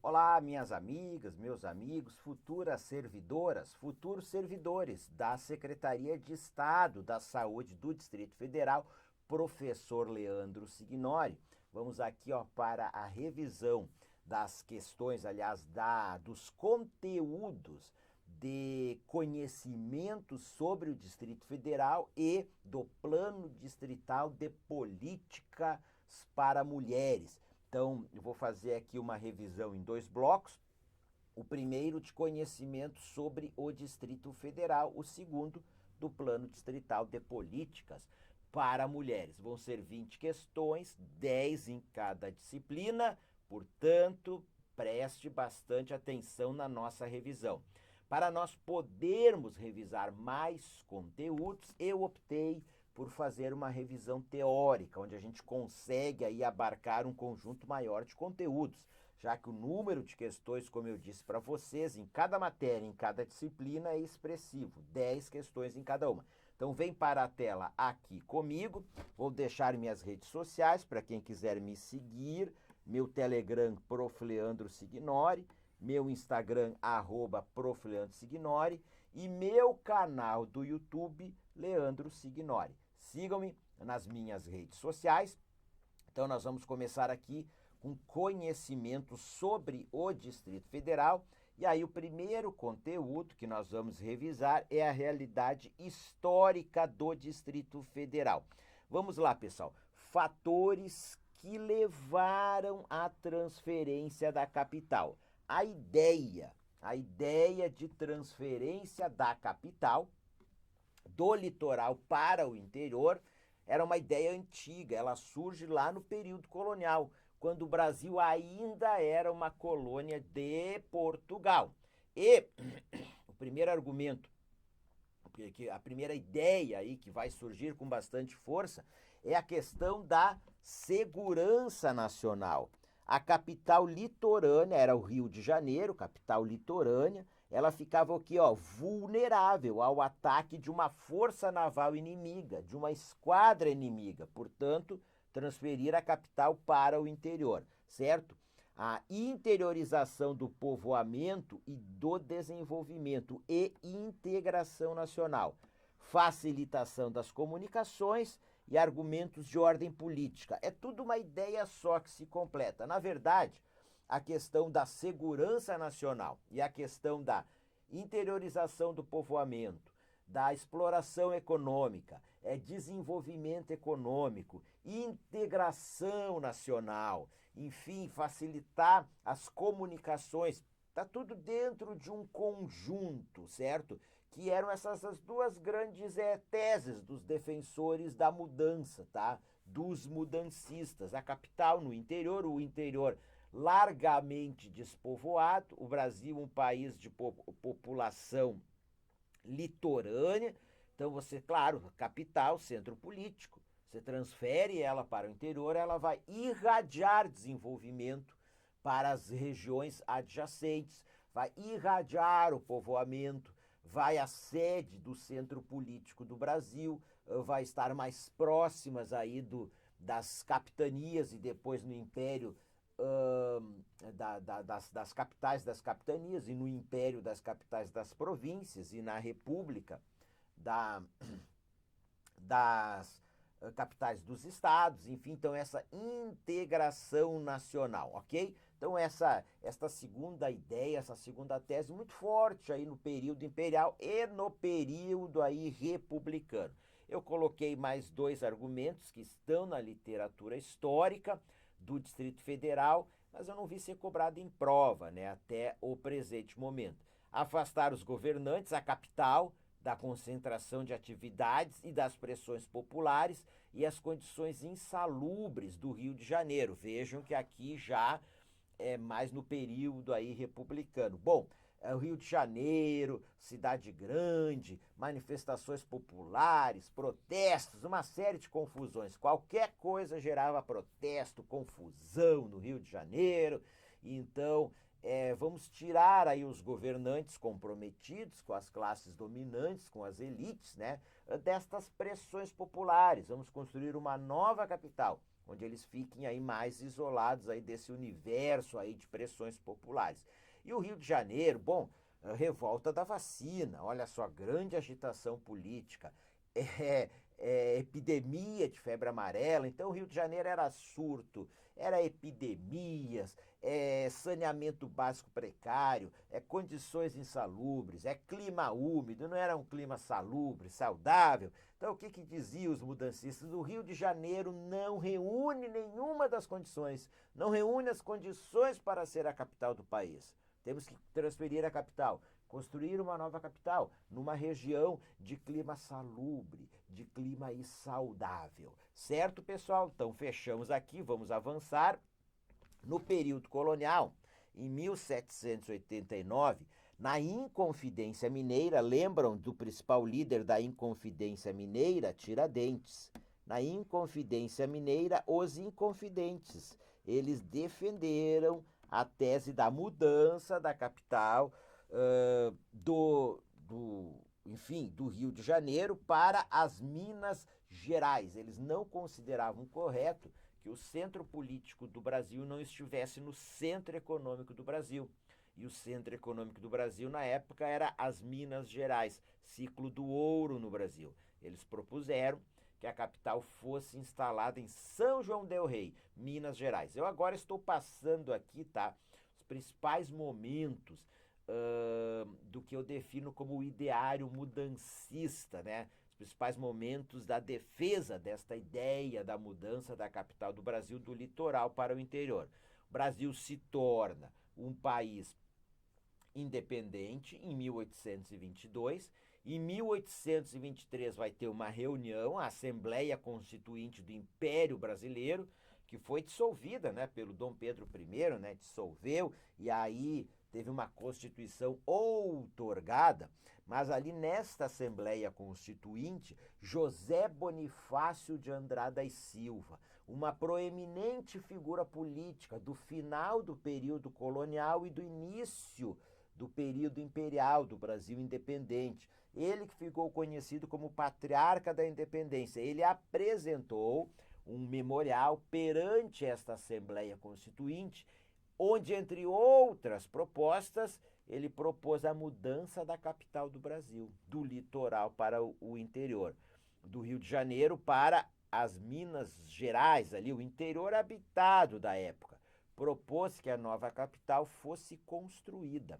Olá, minhas amigas, meus amigos, futuras servidoras, futuros servidores da Secretaria de Estado da Saúde do Distrito Federal, professor Leandro Signori. Vamos aqui, para a revisão das questões, aliás, dos conteúdos de conhecimento sobre o Distrito Federal e do Plano Distrital de Políticas para Mulheres. Então, eu vou fazer aqui uma revisão em dois blocos. O primeiro de conhecimento sobre o Distrito Federal, o segundo do Plano Distrital de Políticas para Mulheres. Vão ser 20 questões, 10 em cada disciplina, portanto, preste bastante atenção na nossa revisão. Para nós podermos revisar mais conteúdos, eu optei por fazer uma revisão teórica, onde a gente consegue aí abarcar um conjunto maior de conteúdos, já que o número de questões, como eu disse para vocês, em cada matéria, em cada disciplina é expressivo, 10 questões em cada uma. Então vem para a tela aqui comigo, vou deixar minhas redes sociais para quem quiser me seguir, meu Telegram, Prof. Leandro Signori, meu Instagram, @profleandrosignori, e meu canal do YouTube, Leandro Signori. Sigam-me nas minhas redes sociais. Então nós vamos começar aqui com conhecimento sobre o Distrito Federal. E aí o primeiro conteúdo que nós vamos revisar é a realidade histórica do Distrito Federal. Vamos lá, pessoal. Fatores que levaram à transferência da capital. A ideia de transferência da capital do litoral para o interior era uma ideia antiga, ela surge lá no período colonial, quando o Brasil ainda era uma colônia de Portugal. E o primeiro argumento, a primeira ideia aí que vai surgir com bastante força é a questão da segurança nacional. A capital litorânea era o Rio de Janeiro, capital litorânea. Ela ficava aqui, vulnerável ao ataque de uma força naval inimiga, de uma esquadra inimiga. Portanto, transferir a capital para o interior, certo? A interiorização do povoamento e do desenvolvimento e integração nacional, facilitação das comunicações e argumentos de ordem política. É tudo uma ideia só que se completa. Na verdade, a questão da segurança nacional e a questão da interiorização do povoamento, da exploração econômica, desenvolvimento econômico, integração nacional, enfim, facilitar as comunicações. Está tudo dentro de um conjunto, certo? Que eram essas as duas grandes teses dos defensores da mudança, tá? Dos mudancistas. A capital no interior, o interior largamente despovoado, o Brasil um país de população litorânea. Então você, claro, capital, centro político, você transfere ela para o interior, ela vai irradiar desenvolvimento para as regiões adjacentes, vai irradiar o povoamento, vai a sede do centro político do Brasil, vai estar mais próximas aí das capitanias e depois no Império das capitais das capitanias e no Império das capitais das províncias e na República das capitais dos estados, enfim, então essa integração nacional, ok? Então esta segunda ideia, essa segunda tese muito forte aí no período imperial e no período aí republicano. Eu coloquei mais dois argumentos que estão na literatura histórica do Distrito Federal, mas eu não vi ser cobrado em prova, né, até o presente momento. Afastar os governantes, a capital, da concentração de atividades e das pressões populares e as condições insalubres do Rio de Janeiro. Vejam que aqui já é mais no período aí republicano. Bom, o Rio de Janeiro, cidade grande, manifestações populares, protestos, uma série de confusões. Qualquer coisa gerava protesto, confusão no Rio de Janeiro. Então, vamos tirar aí os governantes comprometidos com as classes dominantes, com as elites, né, destas pressões populares. Vamos construir uma nova capital, onde eles fiquem aí mais isolados aí desse universo aí de pressões populares. E o Rio de Janeiro, bom, a revolta da vacina, olha só, grande agitação política, é, epidemia de febre amarela, então o Rio de Janeiro era surto, era epidemias, saneamento básico precário, condições insalubres, clima úmido, não era um clima salubre, saudável. Então o que diziam os mudancistas? O Rio de Janeiro não reúne nenhuma das condições, não reúne as condições para ser a capital do país. Temos que transferir a capital, construir uma nova capital, numa região de clima salubre, de clima saudável. Certo, pessoal? Então fechamos aqui, vamos avançar. No período colonial, em 1789, na Inconfidência Mineira, lembram do principal líder da Inconfidência Mineira, Tiradentes? Na Inconfidência Mineira, os Inconfidentes, eles defenderam a tese da mudança da capital do Rio de Janeiro para as Minas Gerais. Eles não consideravam correto que o centro político do Brasil não estivesse no centro econômico do Brasil. E o centro econômico do Brasil, na época, era as Minas Gerais, ciclo do ouro no Brasil. Eles propuseram que a capital fosse instalada em São João del Rei, Minas Gerais. Eu agora estou passando aqui, tá, os principais momentos do que eu defino como o ideário mudancista, né? Os principais momentos da defesa desta ideia da mudança da capital do Brasil do litoral para o interior. O Brasil se torna um país independente em 1822. Em 1823 vai ter uma reunião, a Assembleia Constituinte do Império Brasileiro, que foi dissolvida, né, pelo Dom Pedro I, né, dissolveu, e aí teve uma Constituição outorgada, mas ali nesta Assembleia Constituinte, José Bonifácio de Andrada e Silva, uma proeminente figura política do final do período colonial e do início do período imperial do Brasil independente. Ele que ficou conhecido como patriarca da independência. Ele apresentou um memorial perante esta Assembleia Constituinte, onde, entre outras propostas, ele propôs a mudança da capital do Brasil, do litoral para o interior, do Rio de Janeiro para as Minas Gerais, ali o interior habitado da época. Propôs que a nova capital fosse construída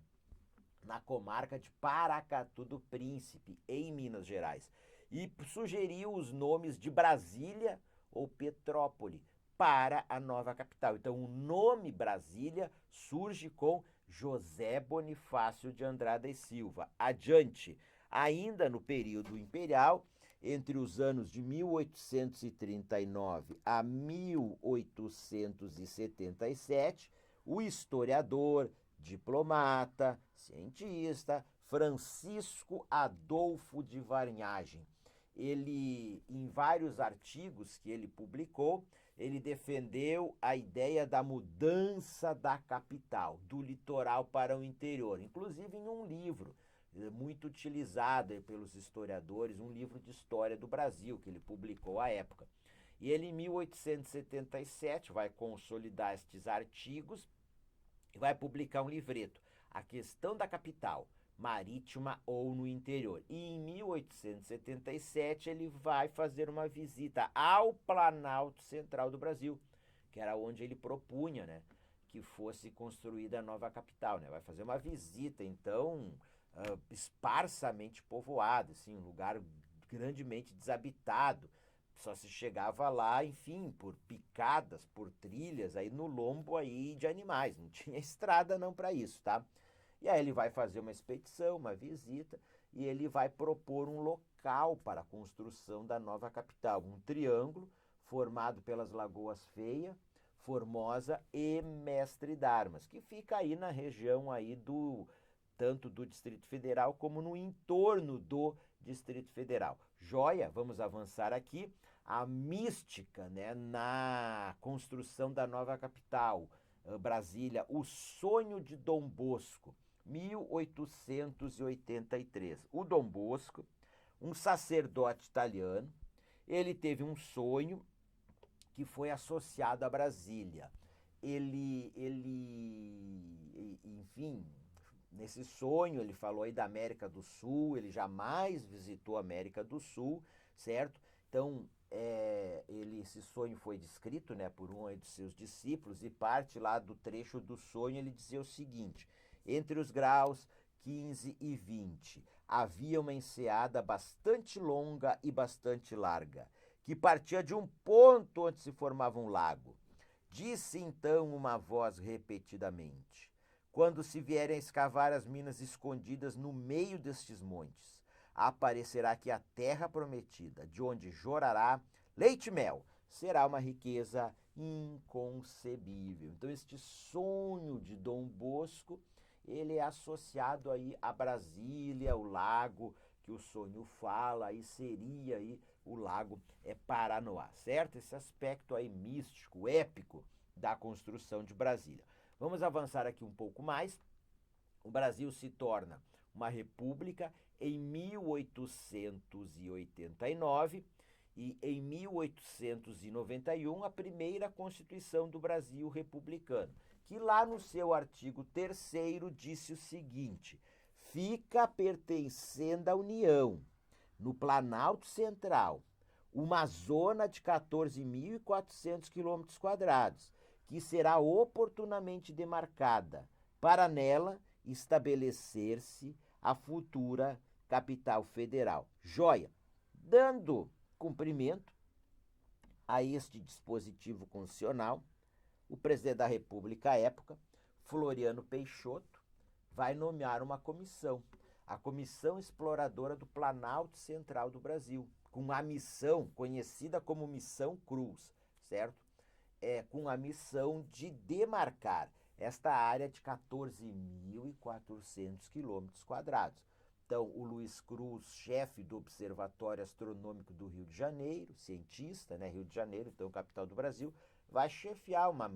na comarca de Paracatu do Príncipe, em Minas Gerais, e sugeriu os nomes de Brasília ou Petrópole para a nova capital. Então, o nome Brasília surge com José Bonifácio de Andrada e Silva. Adiante, ainda no período imperial, entre os anos de 1839 a 1877, o historiador, diplomata, cientista, Francisco Adolfo de Varnhagen. Ele, em vários artigos que ele publicou, ele defendeu a ideia da mudança da capital, do litoral para o interior, inclusive em um livro muito utilizado pelos historiadores, um livro de história do Brasil que ele publicou à época. E ele, em 1877, vai consolidar estes artigos e vai publicar um livreto, A Questão da Capital, Marítima ou no Interior. E em 1877 ele vai fazer uma visita ao Planalto Central do Brasil, que era onde ele propunha, né, que fosse construída a nova capital, né? Vai fazer uma visita, então, esparsamente povoado, assim, um lugar grandemente desabitado. Só se chegava lá, enfim, por picadas, por trilhas, aí no lombo aí de animais. Não tinha estrada não para isso, tá? E aí ele vai fazer uma expedição, uma visita, e ele vai propor um local para a construção da nova capital. Um triângulo formado pelas Lagoas Feia, Formosa e Mestre Darmas, que fica aí na região aí tanto do Distrito Federal como no entorno do Distrito Federal. Joia, vamos avançar aqui. A mística, né, na construção da nova capital, Brasília, o sonho de Dom Bosco, 1883. O Dom Bosco, um sacerdote italiano, ele teve um sonho que foi associado a Brasília. Enfim, nesse sonho, ele falou aí da América do Sul, ele jamais visitou a América do Sul, certo? Então, esse sonho foi descrito, né, por um dos seus discípulos, e parte lá do trecho do sonho, ele dizia o seguinte: entre os graus 15 e 20, havia uma enseada bastante longa e bastante larga, que partia de um ponto onde se formava um lago. Disse então uma voz repetidamente: quando se vierem a escavar as minas escondidas no meio destes montes, aparecerá que a terra prometida, de onde jorará leite e mel, será uma riqueza inconcebível. Então, este sonho de Dom Bosco, ele é associado aí a Brasília, o lago que o sonho fala, aí seria aí o lago Paranoá, certo? Esse aspecto aí místico, épico da construção de Brasília. Vamos avançar aqui um pouco mais. O Brasil se torna uma república em 1889 e em 1891 a primeira Constituição do Brasil republicano, que lá no seu artigo 3º disse o seguinte: fica pertencendo à União, no Planalto Central, uma zona de 14.400 quilômetros quadrados, que será oportunamente demarcada para nela estabelecer-se a futura capital federal. Joia! Dando cumprimento a este dispositivo constitucional, o presidente da República à época, Floriano Peixoto, vai nomear uma comissão, a Comissão Exploradora do Planalto Central do Brasil, com a missão conhecida como Missão Cruz, certo? Com a missão de demarcar esta área de 14.400 quilômetros quadrados. Então, o Luiz Cruz, chefe do Observatório Astronômico do Rio de Janeiro, cientista, né, Rio de Janeiro, então capital do Brasil, vai chefiar uma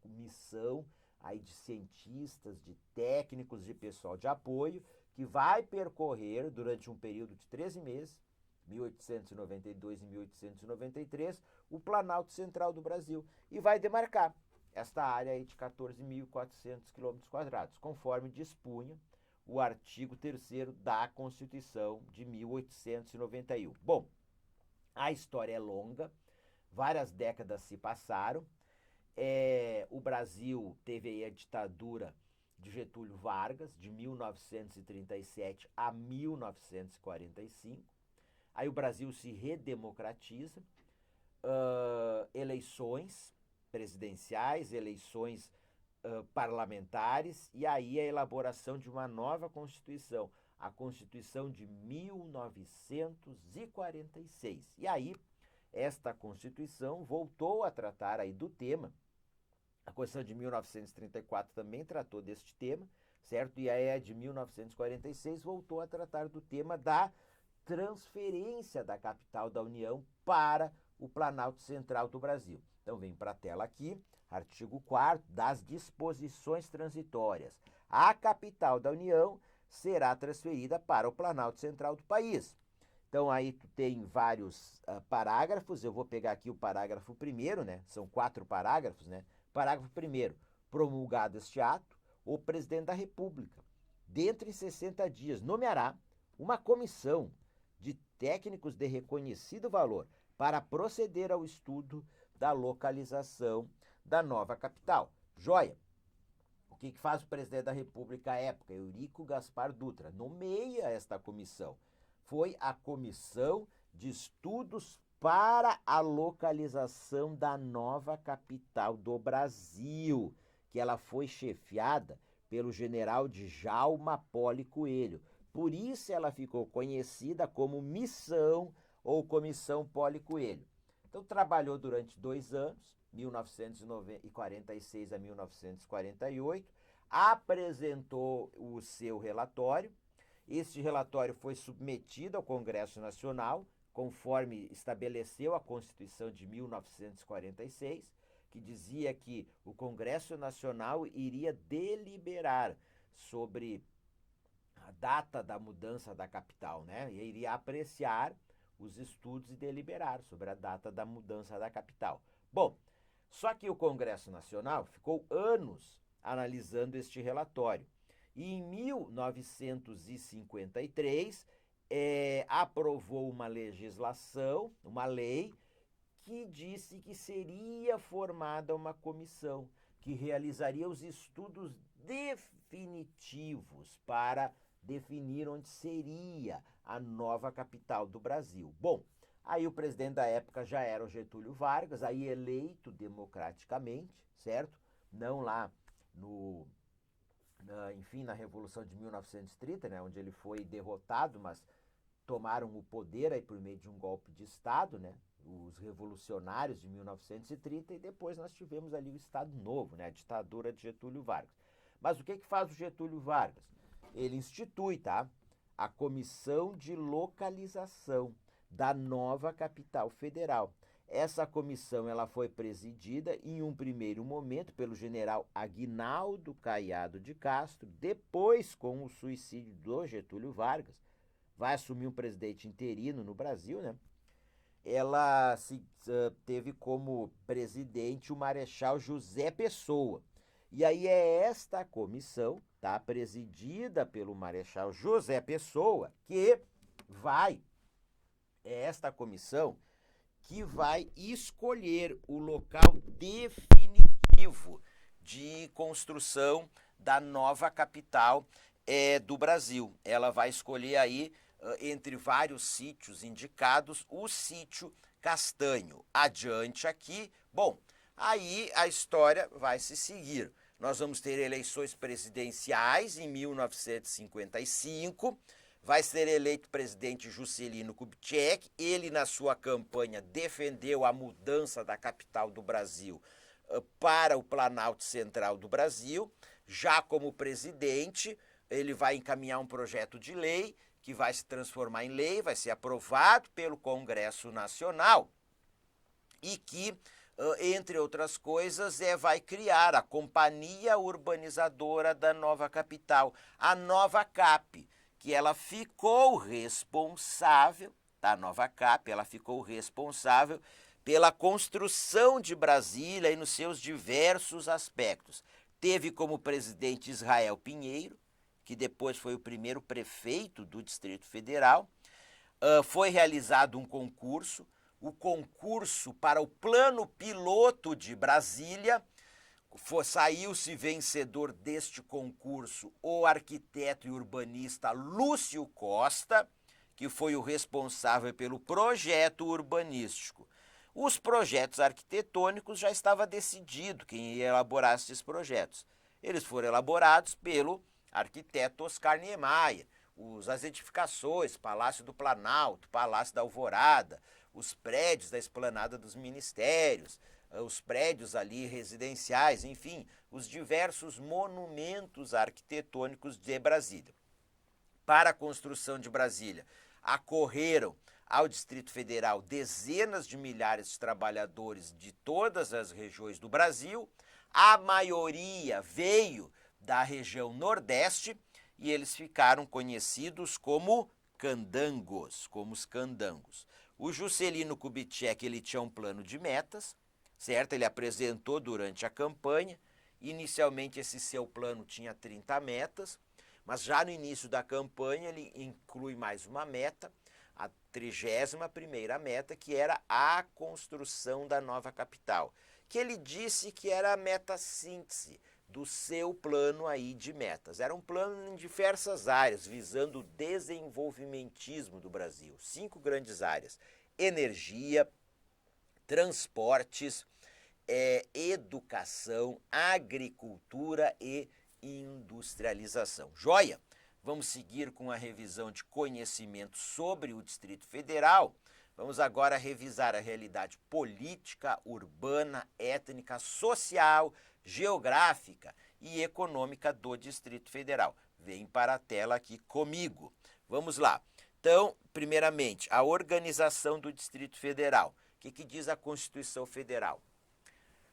missão aí de cientistas, de técnicos, de pessoal de apoio, que vai percorrer durante um período de 13 meses, 1892 e 1893, o Planalto Central do Brasil, e vai demarcar esta área aí de 14.400 quilômetros quadrados, conforme dispunha o artigo 3º da Constituição de 1891. Bom, a história é longa, várias décadas se passaram, o Brasil teve aí a ditadura de Getúlio Vargas, de 1937 a 1945, aí o Brasil se redemocratiza, eleições presidenciais, eleições parlamentares, e aí a elaboração de uma nova Constituição, a Constituição de 1946. E aí, esta Constituição voltou a tratar aí do tema. A Constituição de 1934 também tratou deste tema, certo? E aí a de 1946 voltou a tratar do tema da transferência da capital da União para o Planalto Central do Brasil. Então, vem para a tela aqui, artigo 4º, das disposições transitórias. A capital da União será transferida para o Planalto Central do país. Então, aí tu tem vários parágrafos, eu vou pegar aqui o parágrafo 1º, né? São 4 parágrafos, né? Parágrafo 1º, promulgado este ato, o presidente da República, dentro de 60 dias, nomeará uma comissão de técnicos de reconhecido valor para proceder ao estudo da localização da nova capital. Joia! O que faz o presidente da República à época? Eurico Gaspar Dutra nomeia esta comissão. Foi a Comissão de Estudos para a Localização da Nova Capital do Brasil, que ela foi chefiada pelo general Djalma Poli Coelho. Por isso ela ficou conhecida como Missão ou Comissão Poli Coelho. Então trabalhou durante 2 anos, 1946 a 1948, apresentou o seu relatório. Este relatório foi submetido ao Congresso Nacional, conforme estabeleceu a Constituição de 1946, que dizia que o Congresso Nacional iria deliberar sobre a data da mudança da capital, né? E iria apreciar os estudos e deliberar sobre a data da mudança da capital. Bom, só que o Congresso Nacional ficou anos analisando este relatório. E em 1953, aprovou uma legislação, uma lei, que disse que seria formada uma comissão que realizaria os estudos definitivos para definir onde seria a nova capital do Brasil. Bom, aí o presidente da época já era o Getúlio Vargas, aí eleito democraticamente, certo? Não lá na Revolução de 1930, né, onde ele foi derrotado, mas tomaram o poder aí por meio de um golpe de Estado, né? Os revolucionários de 1930, e depois nós tivemos ali o Estado Novo, né? A ditadura de Getúlio Vargas. Mas o que faz o Getúlio Vargas? Ele institui, tá? A Comissão de Localização da nova capital federal. Essa comissão ela foi presidida em um primeiro momento pelo general Aguinaldo Caiado de Castro, depois com o suicídio do Getúlio Vargas, vai assumir um presidente interino no Brasil, né? Ela teve como presidente o Marechal José Pessoa. E aí é esta comissão, tá, presidida pelo Marechal José Pessoa, é esta comissão que vai escolher o local definitivo de construção da nova capital do Brasil. Ela vai escolher aí, entre vários sítios indicados, o sítio Castanho. Adiante aqui, bom, aí a história vai se seguir. Nós vamos ter eleições presidenciais em 1955, vai ser eleito presidente Juscelino Kubitschek. Ele, na sua campanha, defendeu a mudança da capital do Brasil para o Planalto Central do Brasil. Já como presidente, ele vai encaminhar um projeto de lei que vai se transformar em lei, vai ser aprovado pelo Congresso Nacional e que, entre outras coisas, vai criar a Companhia Urbanizadora da Nova Capital, a Nova Cap, que ela ficou responsável, tá? A Nova Cap, ela ficou responsável pela construção de Brasília e nos seus diversos aspectos. Teve como presidente Israel Pinheiro, que depois foi o primeiro prefeito do Distrito Federal. Foi realizado um concurso, o concurso para o Plano Piloto de Brasília. Saiu-se vencedor deste concurso o arquiteto e urbanista Lúcio Costa, que foi o responsável pelo projeto urbanístico. Os projetos arquitetônicos já estava decidido quem ia elaborar esses projetos. Eles foram elaborados pelo arquiteto Oscar Niemeyer. As edificações, Palácio do Planalto, Palácio da Alvorada, os prédios da Esplanada dos Ministérios, os prédios ali residenciais, enfim, os diversos monumentos arquitetônicos de Brasília. Para a construção de Brasília, acorreram ao Distrito Federal dezenas de milhares de trabalhadores de todas as regiões do Brasil. A maioria veio da região Nordeste e eles ficaram conhecidos como candangos, como os candangos. O Juscelino Kubitschek, ele tinha um plano de metas, certo? Ele apresentou durante a campanha. Inicialmente esse seu plano tinha 30 metas, mas já no início da campanha ele inclui mais uma meta, a 31ª meta, que era a construção da nova capital, que ele disse que era a meta síntese do seu plano aí de metas. Era um plano em diversas áreas, visando o desenvolvimentismo do Brasil. 5 grandes áreas: energia, transportes, educação, agricultura e industrialização. Joia? Vamos seguir com a revisão de conhecimento sobre o Distrito Federal. Vamos agora revisar a realidade política, urbana, étnica, social, geográfica e econômica do Distrito Federal. Vem para a tela aqui comigo. Vamos lá. Então, primeiramente, a organização do Distrito Federal. O que diz a Constituição Federal?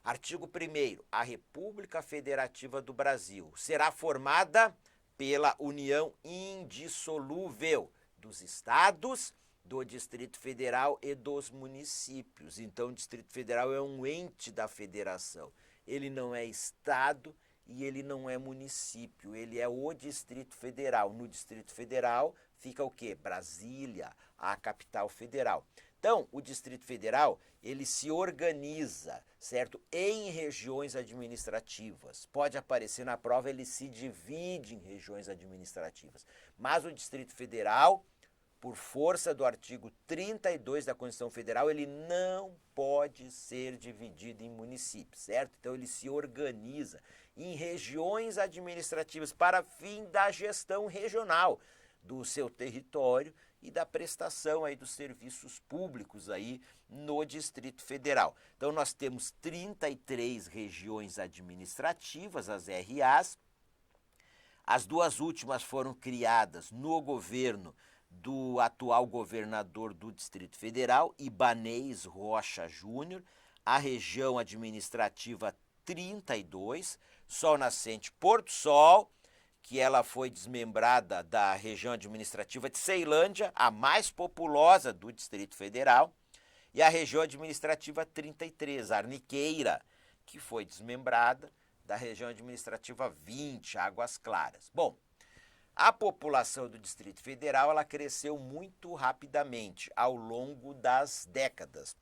Artigo 1º. A República Federativa do Brasil será formada pela união indissolúvel dos estados do Distrito Federal e dos municípios. Então, o Distrito Federal é um ente da federação. Ele não é estado e ele não é município, ele é o Distrito Federal. No Distrito Federal fica o quê? Brasília, a capital federal. Então, o Distrito Federal, ele se organiza, certo? Em regiões administrativas. Pode aparecer na prova, ele se divide em regiões administrativas. Mas o Distrito Federal, por força do artigo 32 da Constituição Federal, ele não pode ser dividido em municípios, certo? Então ele se organiza em regiões administrativas para fim da gestão regional do seu território e da prestação aí dos serviços públicos aí no Distrito Federal. Então nós temos 33 regiões administrativas, as RAs. As duas últimas foram criadas no governo do atual governador do Distrito Federal, Ibanez Rocha Júnior, a região administrativa 32, Sol Nascente Porto Sol, que ela foi desmembrada da região administrativa de Ceilândia, a mais populosa do Distrito Federal, e a região administrativa 33, Arniqueira, que foi desmembrada da região administrativa 20, Águas Claras. Bom, a população do Distrito Federal ela cresceu muito rapidamente ao longo das décadas.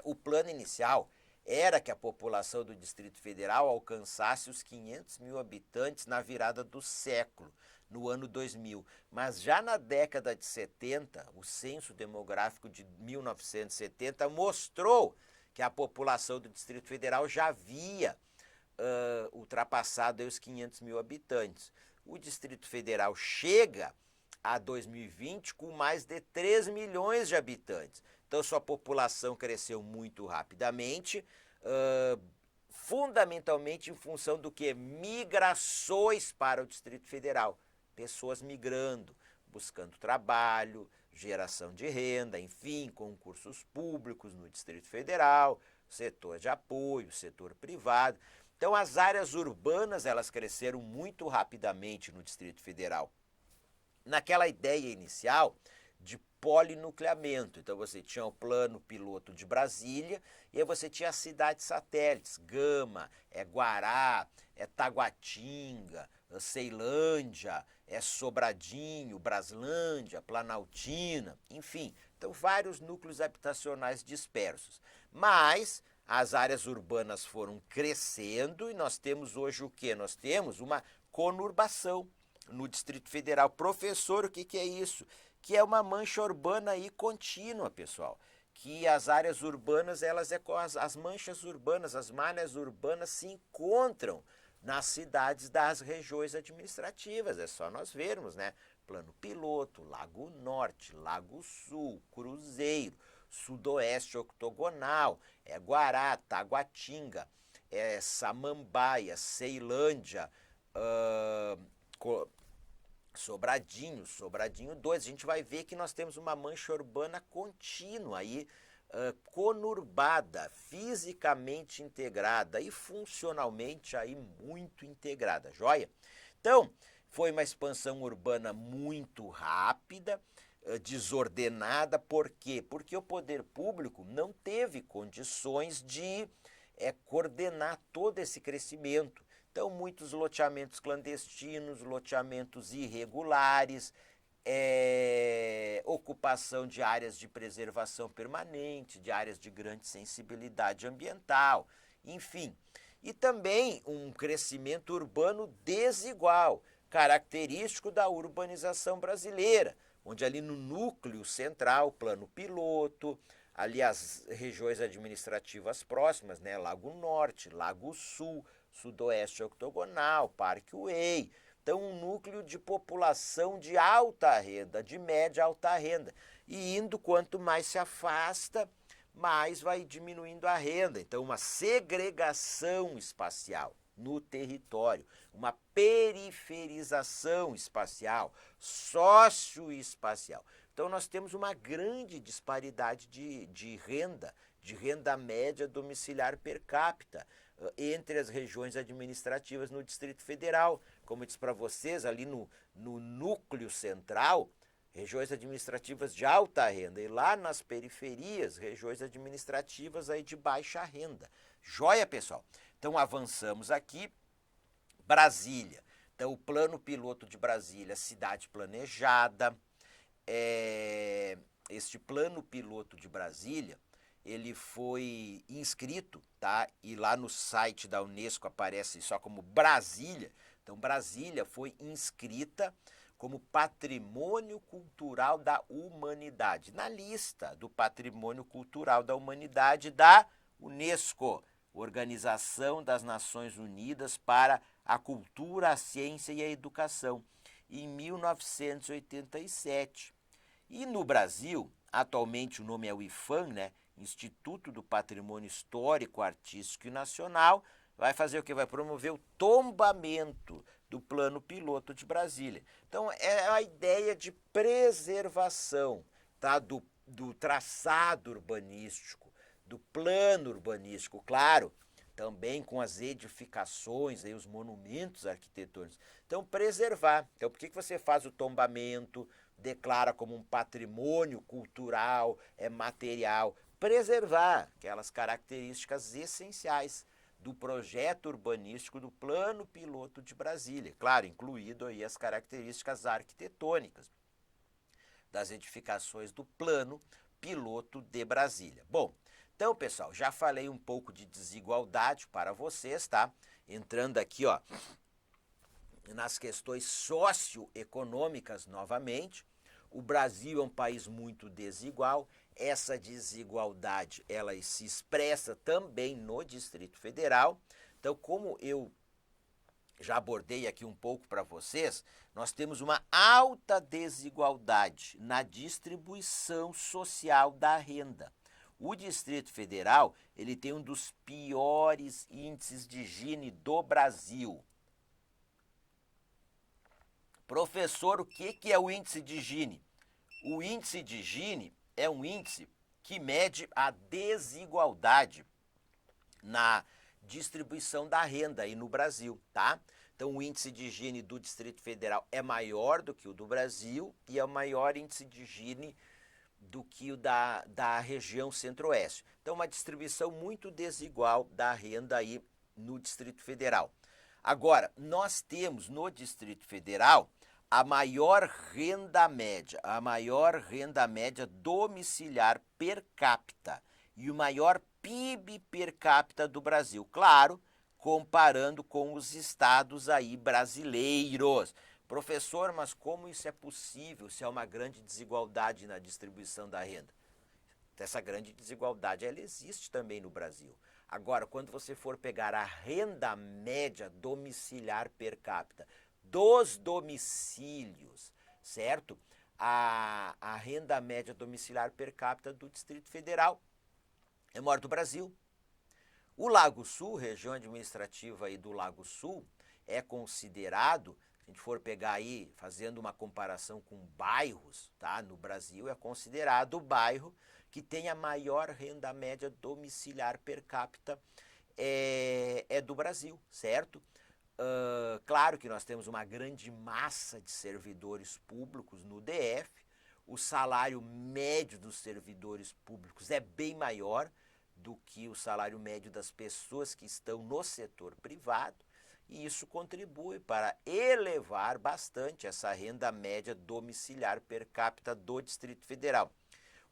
O plano inicial era que a população do Distrito Federal alcançasse os 500 mil habitantes na virada do século, no ano 2000. Mas já na década de 70, o censo demográfico de 1970 mostrou que a população do Distrito Federal já havia ultrapassado os 500 mil habitantes. O Distrito Federal chega a 2020 com mais de 3 milhões de habitantes. Então, sua população cresceu muito rapidamente, fundamentalmente em função do que? Migrações para o Distrito Federal. Pessoas migrando, buscando trabalho, geração de renda, enfim, concursos públicos no Distrito Federal, setor de apoio, setor privado. Então, as áreas urbanas, elas cresceram muito rapidamente no Distrito Federal. Naquela ideia inicial de polinucleamento. Então, você tinha o plano piloto de Brasília e aí você tinha as cidades satélites, Gama, Guará, Taguatinga, Ceilândia, Sobradinho, Braslândia, Planaltina, enfim. Então, vários núcleos habitacionais dispersos. Mas as áreas urbanas foram crescendo e nós temos hoje o quê? Nós temos uma conurbação no Distrito Federal. Professor, o que é isso? Que é uma mancha urbana aí contínua, pessoal. Que as áreas urbanas, as manchas urbanas, as malhas urbanas se encontram nas cidades das regiões administrativas. É só nós vermos, né? Plano Piloto, Lago Norte, Lago Sul, Cruzeiro, Sudoeste Octogonal, Guará, Taguatinga, Samambaia, Ceilândia, Sobradinho 2. A gente vai ver que nós temos uma mancha urbana contínua aí, conurbada, fisicamente integrada e funcionalmente aí muito integrada, joia? Então, foi uma expansão urbana muito rápida, desordenada. Por quê? Porque o poder público não teve condições de coordenar todo esse crescimento. Então, muitos loteamentos clandestinos, loteamentos irregulares, ocupação de áreas de preservação permanente, de áreas de grande sensibilidade ambiental, enfim. E também um crescimento urbano desigual, característico da urbanização brasileira, onde ali no núcleo central, plano piloto, ali as regiões administrativas próximas, né, Lago Norte, Lago Sul, Sudoeste Octogonal, Parque Way. Então, um núcleo de população de alta renda, de média alta renda. E indo, quanto mais se afasta, mais vai diminuindo a renda. Então, uma segregação espacial no território, uma periferização espacial, socioespacial. Então, nós temos uma grande disparidade de renda média domiciliar per capita entre as regiões administrativas no Distrito Federal. Como eu disse para vocês, ali no núcleo central, regiões administrativas de alta renda, e lá nas periferias, regiões administrativas aí de baixa renda. Joia, pessoal? Então avançamos aqui, Brasília. Então o plano piloto de Brasília, cidade planejada. Este plano piloto de Brasília, ele foi inscrito, tá? E lá no site da Unesco aparece só como Brasília. Então Brasília foi inscrita como Patrimônio Cultural da Humanidade, na lista do Patrimônio Cultural da Humanidade da Unesco, Organização das Nações Unidas para a Cultura, a Ciência e a Educação, em 1987. E no Brasil, atualmente o nome é o IPHAN, né? Instituto do Patrimônio Histórico, Artístico e Nacional, vai fazer o que? Vai promover o tombamento do plano piloto de Brasília. Então, é a ideia de preservação, tá? do traçado urbanístico, do plano urbanístico, claro, também com as edificações, aí, os monumentos arquitetônicos. Então, preservar. Então, por que você faz o tombamento, declara como um patrimônio cultural, material? Preservar aquelas características essenciais do projeto urbanístico do plano piloto de Brasília. Claro, incluído aí as características arquitetônicas das edificações do plano piloto de Brasília. Bom, então, pessoal, já falei um pouco de desigualdade para vocês, tá? Entrando aqui, ó, nas questões socioeconômicas novamente. O Brasil é um país muito desigual. Essa desigualdade, ela se expressa também no Distrito Federal. Então, como eu já abordei aqui um pouco para vocês, nós temos uma alta desigualdade na distribuição social da renda. O Distrito Federal, ele tem um dos piores índices de Gini do Brasil. Professor, o que é o índice de Gini? O índice de Gini é um índice que mede a desigualdade na distribuição da renda aí no Brasil, tá? Então, o índice de Gini do Distrito Federal é maior do que o do Brasil e é o maior índice de Gini do que o da região centro-oeste. Então, uma distribuição muito desigual da renda aí no Distrito Federal. Agora, nós temos no Distrito Federal a maior renda média domiciliar per capita e o maior PIB per capita do Brasil. Claro, comparando com os estados aí brasileiros. Professor, mas como isso é possível se há uma grande desigualdade na distribuição da renda? Essa grande desigualdade, ela existe também no Brasil. Agora, quando você for pegar a renda média domiciliar per capita dos domicílios, certo? A renda média domiciliar per capita do Distrito Federal é maior do Brasil. O Lago Sul, região administrativa aí do Lago Sul, é considerado, se a gente for pegar aí, fazendo uma comparação com bairros, tá? No Brasil, é considerado o bairro que tem a maior renda média domiciliar per capita é do Brasil, certo? Claro que nós temos uma grande massa de servidores públicos no DF, o salário médio dos servidores públicos é bem maior do que o salário médio das pessoas que estão no setor privado, e isso contribui para elevar bastante essa renda média domiciliar per capita do Distrito Federal.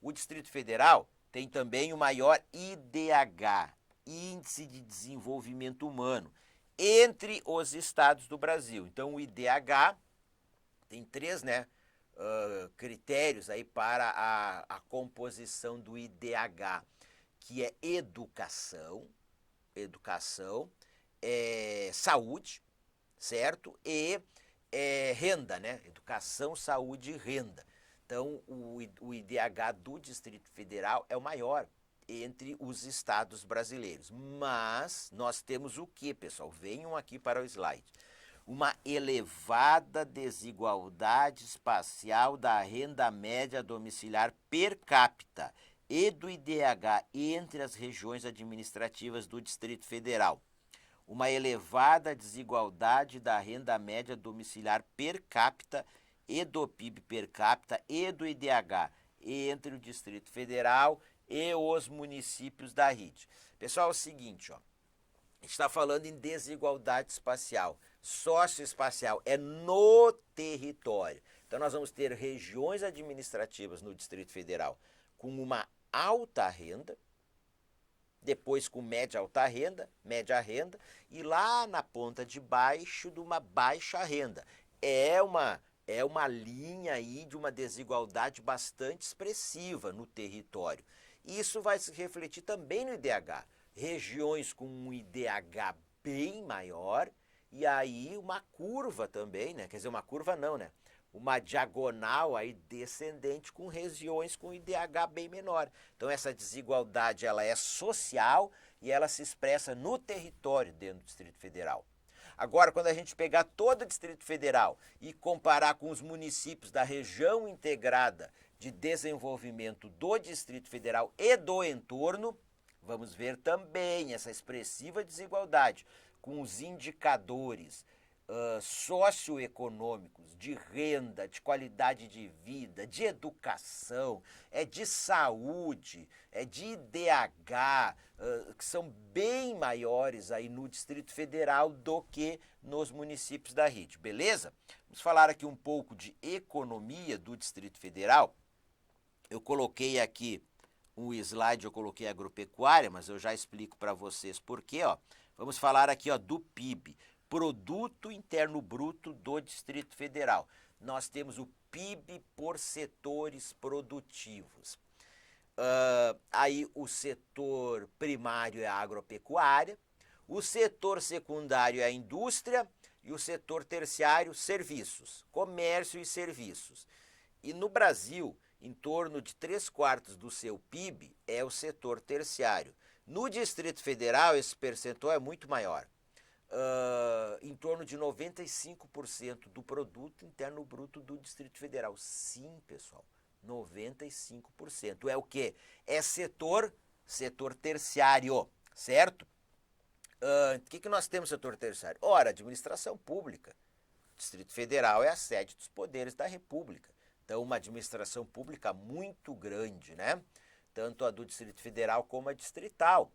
O Distrito Federal tem também o maior IDH, Índice de Desenvolvimento Humano, entre os estados do Brasil. Então, o IDH tem três, critérios aí para a composição do IDH, que é educação, saúde, certo? E renda, né? Educação, saúde e renda. Então, o IDH do Distrito Federal é o maior entre os estados brasileiros. Mas nós temos o que, pessoal? Venham aqui para o slide. Uma elevada desigualdade espacial da renda média domiciliar per capita e do IDH entre as regiões administrativas do Distrito Federal. Uma elevada desigualdade da renda média domiciliar per capita e do PIB per capita e do IDH entre o Distrito Federal e os municípios da RIT. Pessoal, é o seguinte, ó, a gente está falando em desigualdade espacial, socioespacial, é no território. Então nós vamos ter regiões administrativas no Distrito Federal com uma alta renda, depois com média alta renda, média renda, e lá na ponta de baixo de uma baixa renda. É uma linha aí de uma desigualdade bastante expressiva no território. Isso vai se refletir também no IDH. Regiões com um IDH bem maior e aí uma curva também, né? Quer dizer, uma curva não, né? Uma diagonal aí descendente com regiões com IDH bem menor. Então essa desigualdade ela é social e ela se expressa no território dentro do Distrito Federal. Agora, quando a gente pegar todo o Distrito Federal e comparar com os municípios da região integrada de desenvolvimento do Distrito Federal e do entorno, vamos ver também essa expressiva desigualdade com os indicadores socioeconômicos, de renda, de qualidade de vida, de educação, de saúde, de IDH, que são bem maiores aí no Distrito Federal do que nos municípios da RIT, beleza? Vamos falar aqui um pouco de economia do Distrito Federal. Eu coloquei aqui um slide, eu coloquei agropecuária, mas eu já explico para vocês por quê, ó. Vamos falar aqui, ó, do PIB. Produto Interno Bruto do Distrito Federal. Nós temos o PIB por setores produtivos. Aí o setor primário é a agropecuária, o setor secundário é a indústria e o setor terciário, serviços, comércio e serviços. E no Brasil, em torno de 3/4 do seu PIB é o setor terciário. No Distrito Federal, esse percentual é muito maior. Em torno de 95% do produto interno bruto do Distrito Federal. Sim, pessoal, 95%. É o quê? É setor terciário, certo? O que nós temos no setor terciário? Ora, administração pública. O Distrito Federal é a sede dos poderes da República. Então, uma administração pública muito grande, né? Tanto a do Distrito Federal como a distrital.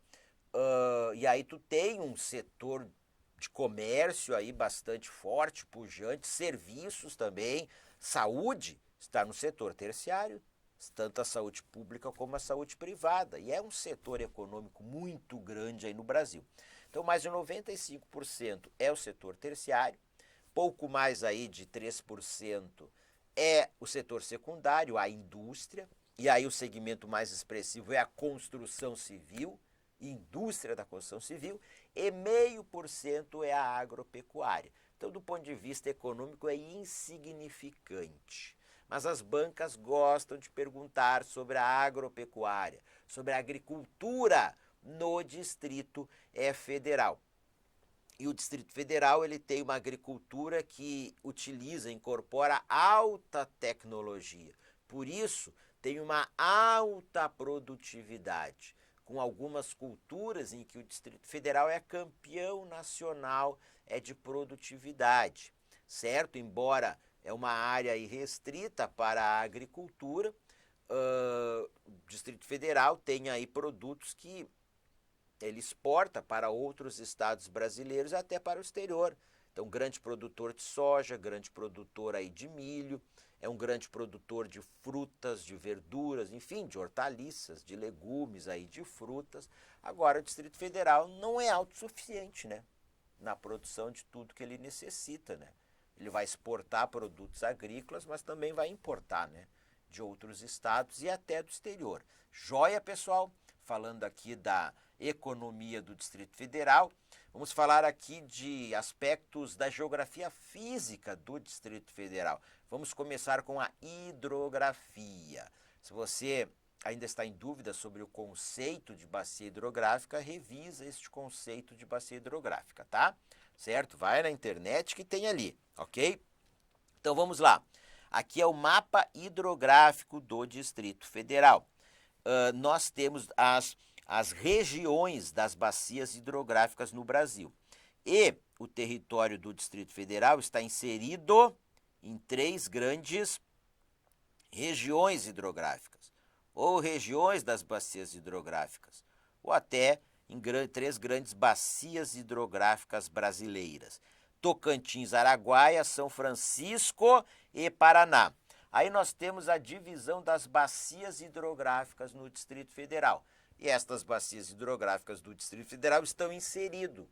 E aí tu tem um setor de comércio aí bastante forte, pujante, serviços também, saúde está no setor terciário, tanto a saúde pública como a saúde privada, e é um setor econômico muito grande aí no Brasil. Então mais de 95% é o setor terciário, pouco mais aí de 3% é o setor secundário, a indústria, e aí o segmento mais expressivo é a construção civil, indústria da construção civil, e 0,5% é a agropecuária. Então, do ponto de vista econômico, é insignificante. Mas as bancas gostam de perguntar sobre a agropecuária, sobre a agricultura no Distrito Federal. E o Distrito Federal ele tem uma agricultura que incorpora alta tecnologia. Por isso, tem uma alta produtividade, com algumas culturas em que o Distrito Federal é campeão nacional de produtividade, certo? Embora é uma área restrita para a agricultura, o Distrito Federal tem aí produtos que ele exporta para outros estados brasileiros até para o exterior. Então, grande produtor de soja, grande produtor aí de milho, é um grande produtor de frutas, de verduras, enfim, de hortaliças, de legumes, aí, de frutas. Agora, o Distrito Federal não é autossuficiente, né? Na produção de tudo que ele necessita, né? Ele vai exportar produtos agrícolas, mas também vai importar, né? De outros estados e até do exterior. Joia, pessoal? Falando aqui da economia do Distrito Federal, vamos falar aqui de aspectos da geografia física do Distrito Federal. Vamos começar com a hidrografia. Se você ainda está em dúvida sobre o conceito de bacia hidrográfica, revisa este conceito de bacia hidrográfica, tá? Certo? Vai na internet que tem ali, ok? Então vamos lá. Aqui é o mapa hidrográfico do Distrito Federal. Nós temos as regiões das bacias hidrográficas no Brasil. E o território do Distrito Federal está inserido em 3 grandes regiões hidrográficas, ou regiões das bacias hidrográficas, ou até em 3 grandes bacias hidrográficas brasileiras: Tocantins, Araguaia, São Francisco e Paraná. Aí nós temos a divisão das bacias hidrográficas no Distrito Federal. E estas bacias hidrográficas do Distrito Federal estão inseridas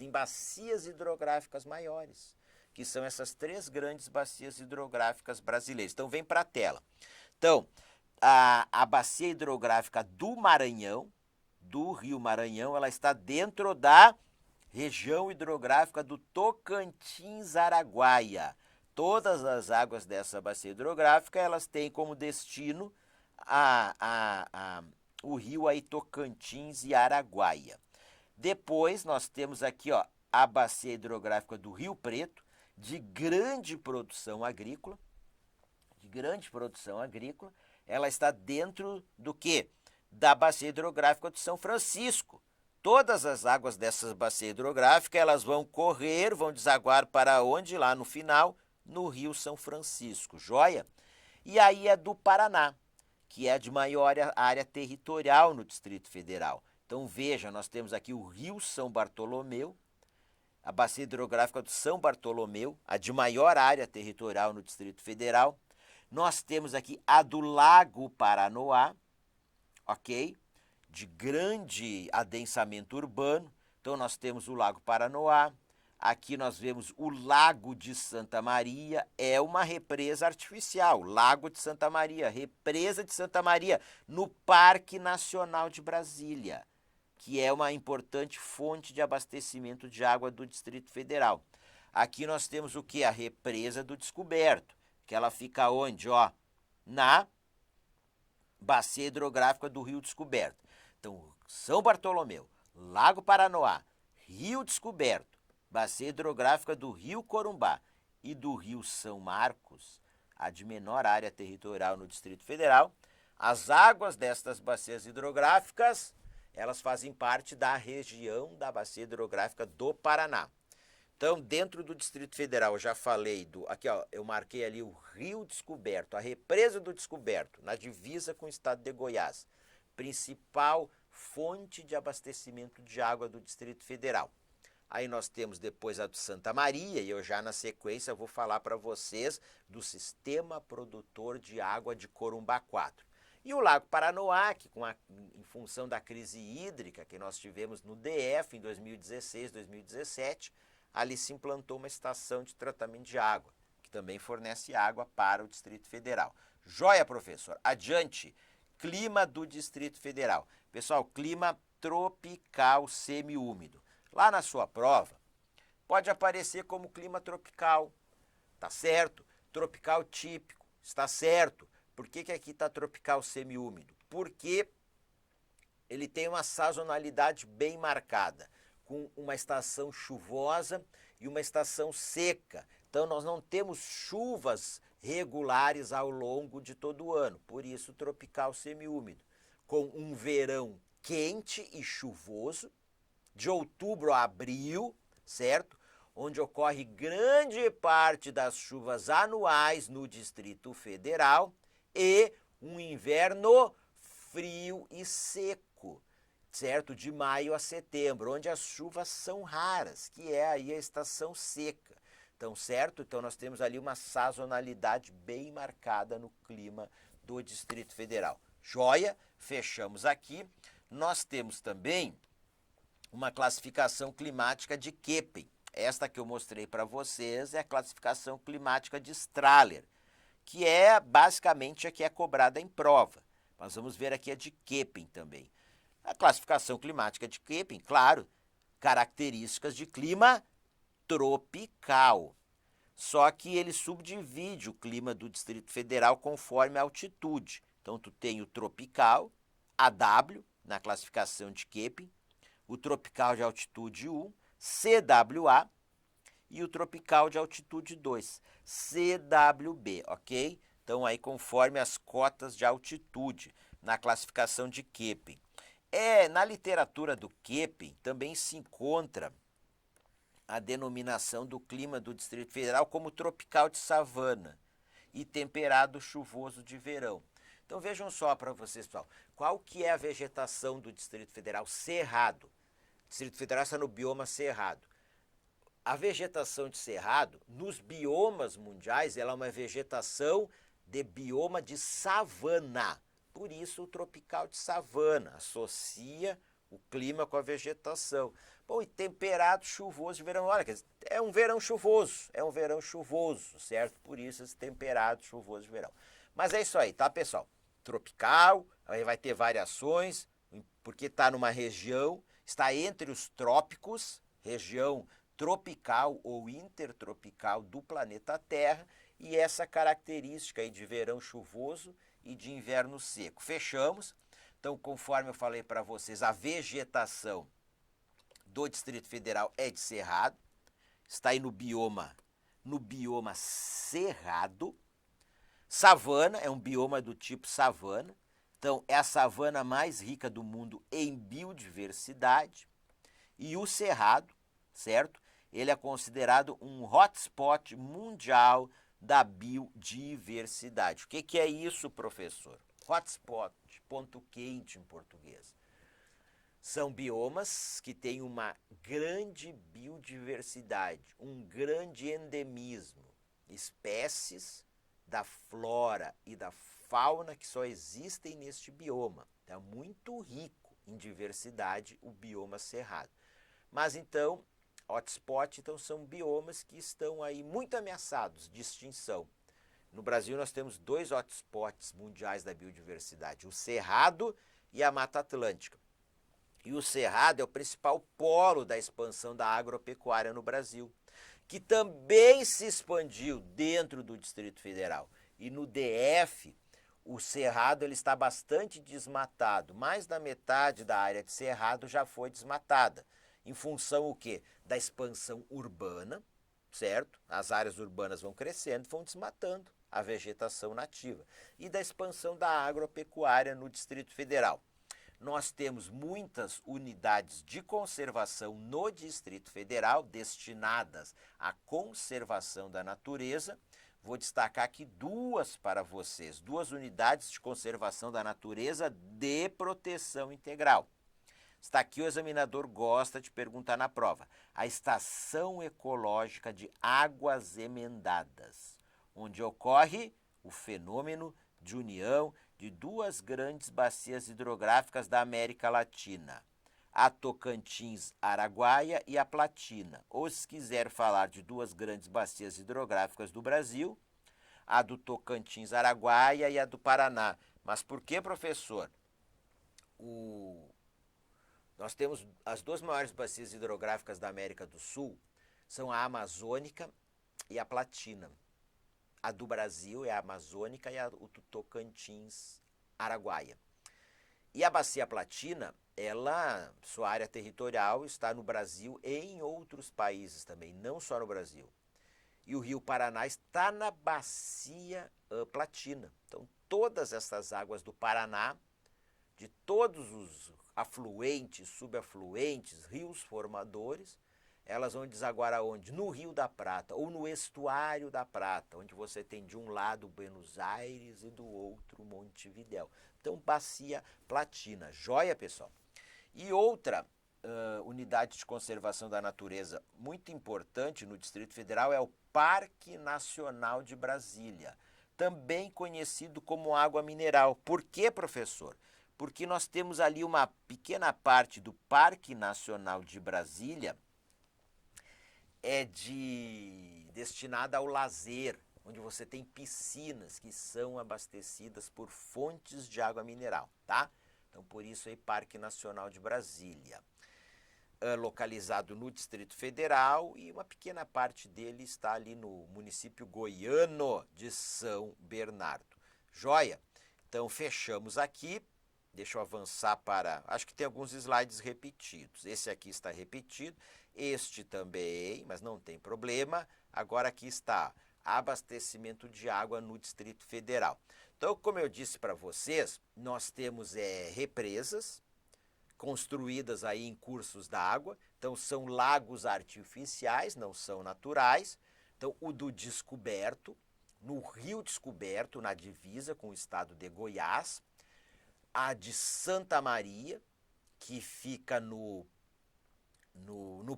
em bacias hidrográficas maiores, que são essas 3 grandes bacias hidrográficas brasileiras. Então, vem para a tela. Então, a bacia hidrográfica do Maranhão, do Rio Maranhão, ela está dentro da região hidrográfica do Tocantins-Araguaia. Todas as águas dessa bacia hidrográfica, elas têm como destino o rio aí Tocantins e Araguaia. Depois nós temos aqui, ó, a bacia hidrográfica do Rio Preto, de grande produção agrícola. Ela está dentro do quê? Da bacia hidrográfica de São Francisco. Todas as águas dessa bacia hidrográfica, elas vão desaguar para onde? Lá no final, no Rio São Francisco, joia? E aí é do Paraná, que é de maior área territorial no Distrito Federal. Então veja, nós temos aqui o Rio São Bartolomeu, a bacia hidrográfica do São Bartolomeu, a de maior área territorial no Distrito Federal. Nós temos aqui a do Lago Paranoá, ok? De grande adensamento urbano. Então nós temos o Lago Paranoá. Aqui nós vemos o Lago de Santa Maria, é uma represa artificial, Lago de Santa Maria, represa de Santa Maria, no Parque Nacional de Brasília, que é uma importante fonte de abastecimento de água do Distrito Federal. Aqui nós temos o que? A represa do Descoberto, que ela fica onde? Ó, na bacia hidrográfica do Rio Descoberto. Então, São Bartolomeu, Lago Paranoá, Rio Descoberto, bacia hidrográfica do Rio Corumbá e do Rio São Marcos, a de menor área territorial no Distrito Federal. As águas destas bacias hidrográficas, elas fazem parte da região da bacia hidrográfica do Paraná. Então, dentro do Distrito Federal, eu já falei aqui, ó, eu marquei ali o Rio Descoberto, a represa do Descoberto, na divisa com o estado de Goiás, principal fonte de abastecimento de água do Distrito Federal. Aí nós temos depois a do Santa Maria, e eu já na sequência vou falar para vocês do Sistema Produtor de Água de Corumbá 4. E o Lago Paranoá, que em função da crise hídrica que nós tivemos no DF em 2016, 2017, ali se implantou uma estação de tratamento de água, que também fornece água para o Distrito Federal. Joia, professor. Adiante. Clima do Distrito Federal. Pessoal, clima tropical semiúmido. Lá na sua prova, pode aparecer como clima tropical, tá certo? Tropical típico, está certo. Por que aqui está tropical semiúmido? Porque ele tem uma sazonalidade bem marcada, com uma estação chuvosa e uma estação seca. Então, nós não temos chuvas regulares ao longo de todo o ano, por isso tropical semiúmido, com um verão quente e chuvoso, de outubro a abril, certo? Onde ocorre grande parte das chuvas anuais no Distrito Federal, e um inverno frio e seco, certo? De maio a setembro, onde as chuvas são raras, que é aí a estação seca. Então, certo? Então, nós temos ali uma sazonalidade bem marcada no clima do Distrito Federal. Joia, fechamos aqui. Nós temos também uma classificação climática de Köppen. Esta que eu mostrei para vocês é a classificação climática de Strahler, que é basicamente a que é cobrada em prova. Nós vamos ver aqui a de Köppen também. A classificação climática de Köppen, claro, características de clima tropical. Só que ele subdivide o clima do Distrito Federal conforme a altitude. Então, tu tem o tropical, AW, na classificação de Köppen, o tropical de altitude 1, CWA, e o tropical de altitude 2, CWB, ok? Então, aí conforme as cotas de altitude na classificação de Köppen. Na literatura do Köppen também se encontra a denominação do clima do Distrito Federal como tropical de savana e temperado chuvoso de verão. Então vejam só para vocês, pessoal, qual que é a vegetação do Distrito Federal? Cerrado. O Distrito Federal está no bioma cerrado. A vegetação de cerrado, nos biomas mundiais, ela é uma vegetação de bioma de savana. Por isso o tropical de savana associa o clima com a vegetação. Bom, e temperado chuvoso de verão. Olha, é um verão chuvoso, certo? Por isso esse temperado chuvoso de verão. Mas é isso aí, tá, pessoal? Tropical, aí vai ter variações, porque está numa região, está entre os trópicos, região tropical ou intertropical do planeta Terra, e essa característica aí de verão chuvoso e de inverno seco. Fechamos. Então, conforme eu falei para vocês, a vegetação do Distrito Federal é de cerrado, está aí no bioma cerrado. Savana é um bioma do tipo savana, então é a savana mais rica do mundo em biodiversidade. E o cerrado, certo? Ele é considerado um hotspot mundial da biodiversidade. O que é isso, professor? Hotspot, ponto quente em português. São biomas que têm uma grande biodiversidade, um grande endemismo, espécies da flora e da fauna que só existem neste bioma. É muito rico em diversidade o bioma cerrado. Mas então, hotspot, então são biomas que estão aí muito ameaçados de extinção. No Brasil nós temos 2 hotspots mundiais da biodiversidade, o Cerrado e a Mata Atlântica. E o Cerrado é o principal polo da expansão da agropecuária no Brasil, que também se expandiu dentro do Distrito Federal. E no DF, o Cerrado ele está bastante desmatado, mais da metade da área de Cerrado já foi desmatada. Em função o quê? Da expansão urbana, certo? As áreas urbanas vão crescendo, vão desmatando a vegetação nativa. E da expansão da agropecuária no Distrito Federal. Nós temos muitas unidades de conservação no Distrito Federal destinadas à conservação da natureza. Vou destacar aqui 2 para vocês, 2 unidades de conservação da natureza de proteção integral. Está aqui, o examinador gosta de perguntar na prova. A Estação Ecológica de Águas Emendadas, onde ocorre o fenômeno de união de 2 grandes bacias hidrográficas da América Latina, a Tocantins-Araguaia e a Platina. Ou se quiser falar de 2 grandes bacias hidrográficas do Brasil, a do Tocantins-Araguaia e a do Paraná. Mas por que, professor? Nós temos as 2 maiores bacias hidrográficas da América do Sul, são a Amazônica e a Platina. A do Brasil é a Amazônica e a do Tocantins-Araguaia. E a Bacia Platina, sua área territorial está no Brasil e em outros países também, não só no Brasil. E o Rio Paraná está na Bacia Platina. Então, todas essas águas do Paraná, de todos os afluentes, subafluentes, rios formadores, elas vão desaguar aonde? No Rio da Prata ou no estuário da Prata, onde você tem de um lado Buenos Aires e do outro Montevidéu. Então, Bacia Platina. Joia, pessoal? E outra unidade de conservação da natureza muito importante no Distrito Federal é o Parque Nacional de Brasília, também conhecido como água mineral. Por quê, professor? Porque nós temos ali uma pequena parte do Parque Nacional de Brasília destinada ao lazer, onde você tem piscinas que são abastecidas por fontes de água mineral, tá? Então, por isso aí, Parque Nacional de Brasília, localizado no Distrito Federal, e uma pequena parte dele está ali no município goiano de São Bernardo. Joia? Então, fechamos aqui. Deixa eu avançar acho que tem alguns slides repetidos. Esse aqui está repetido, este também, mas não tem problema. Agora aqui está abastecimento de água no Distrito Federal. Então, como eu disse para vocês, nós temos represas, construídas aí em cursos d'água, então são lagos artificiais, não são naturais. Então o do Descoberto, no Rio Descoberto, na divisa com o estado de Goiás, a de Santa Maria, que fica no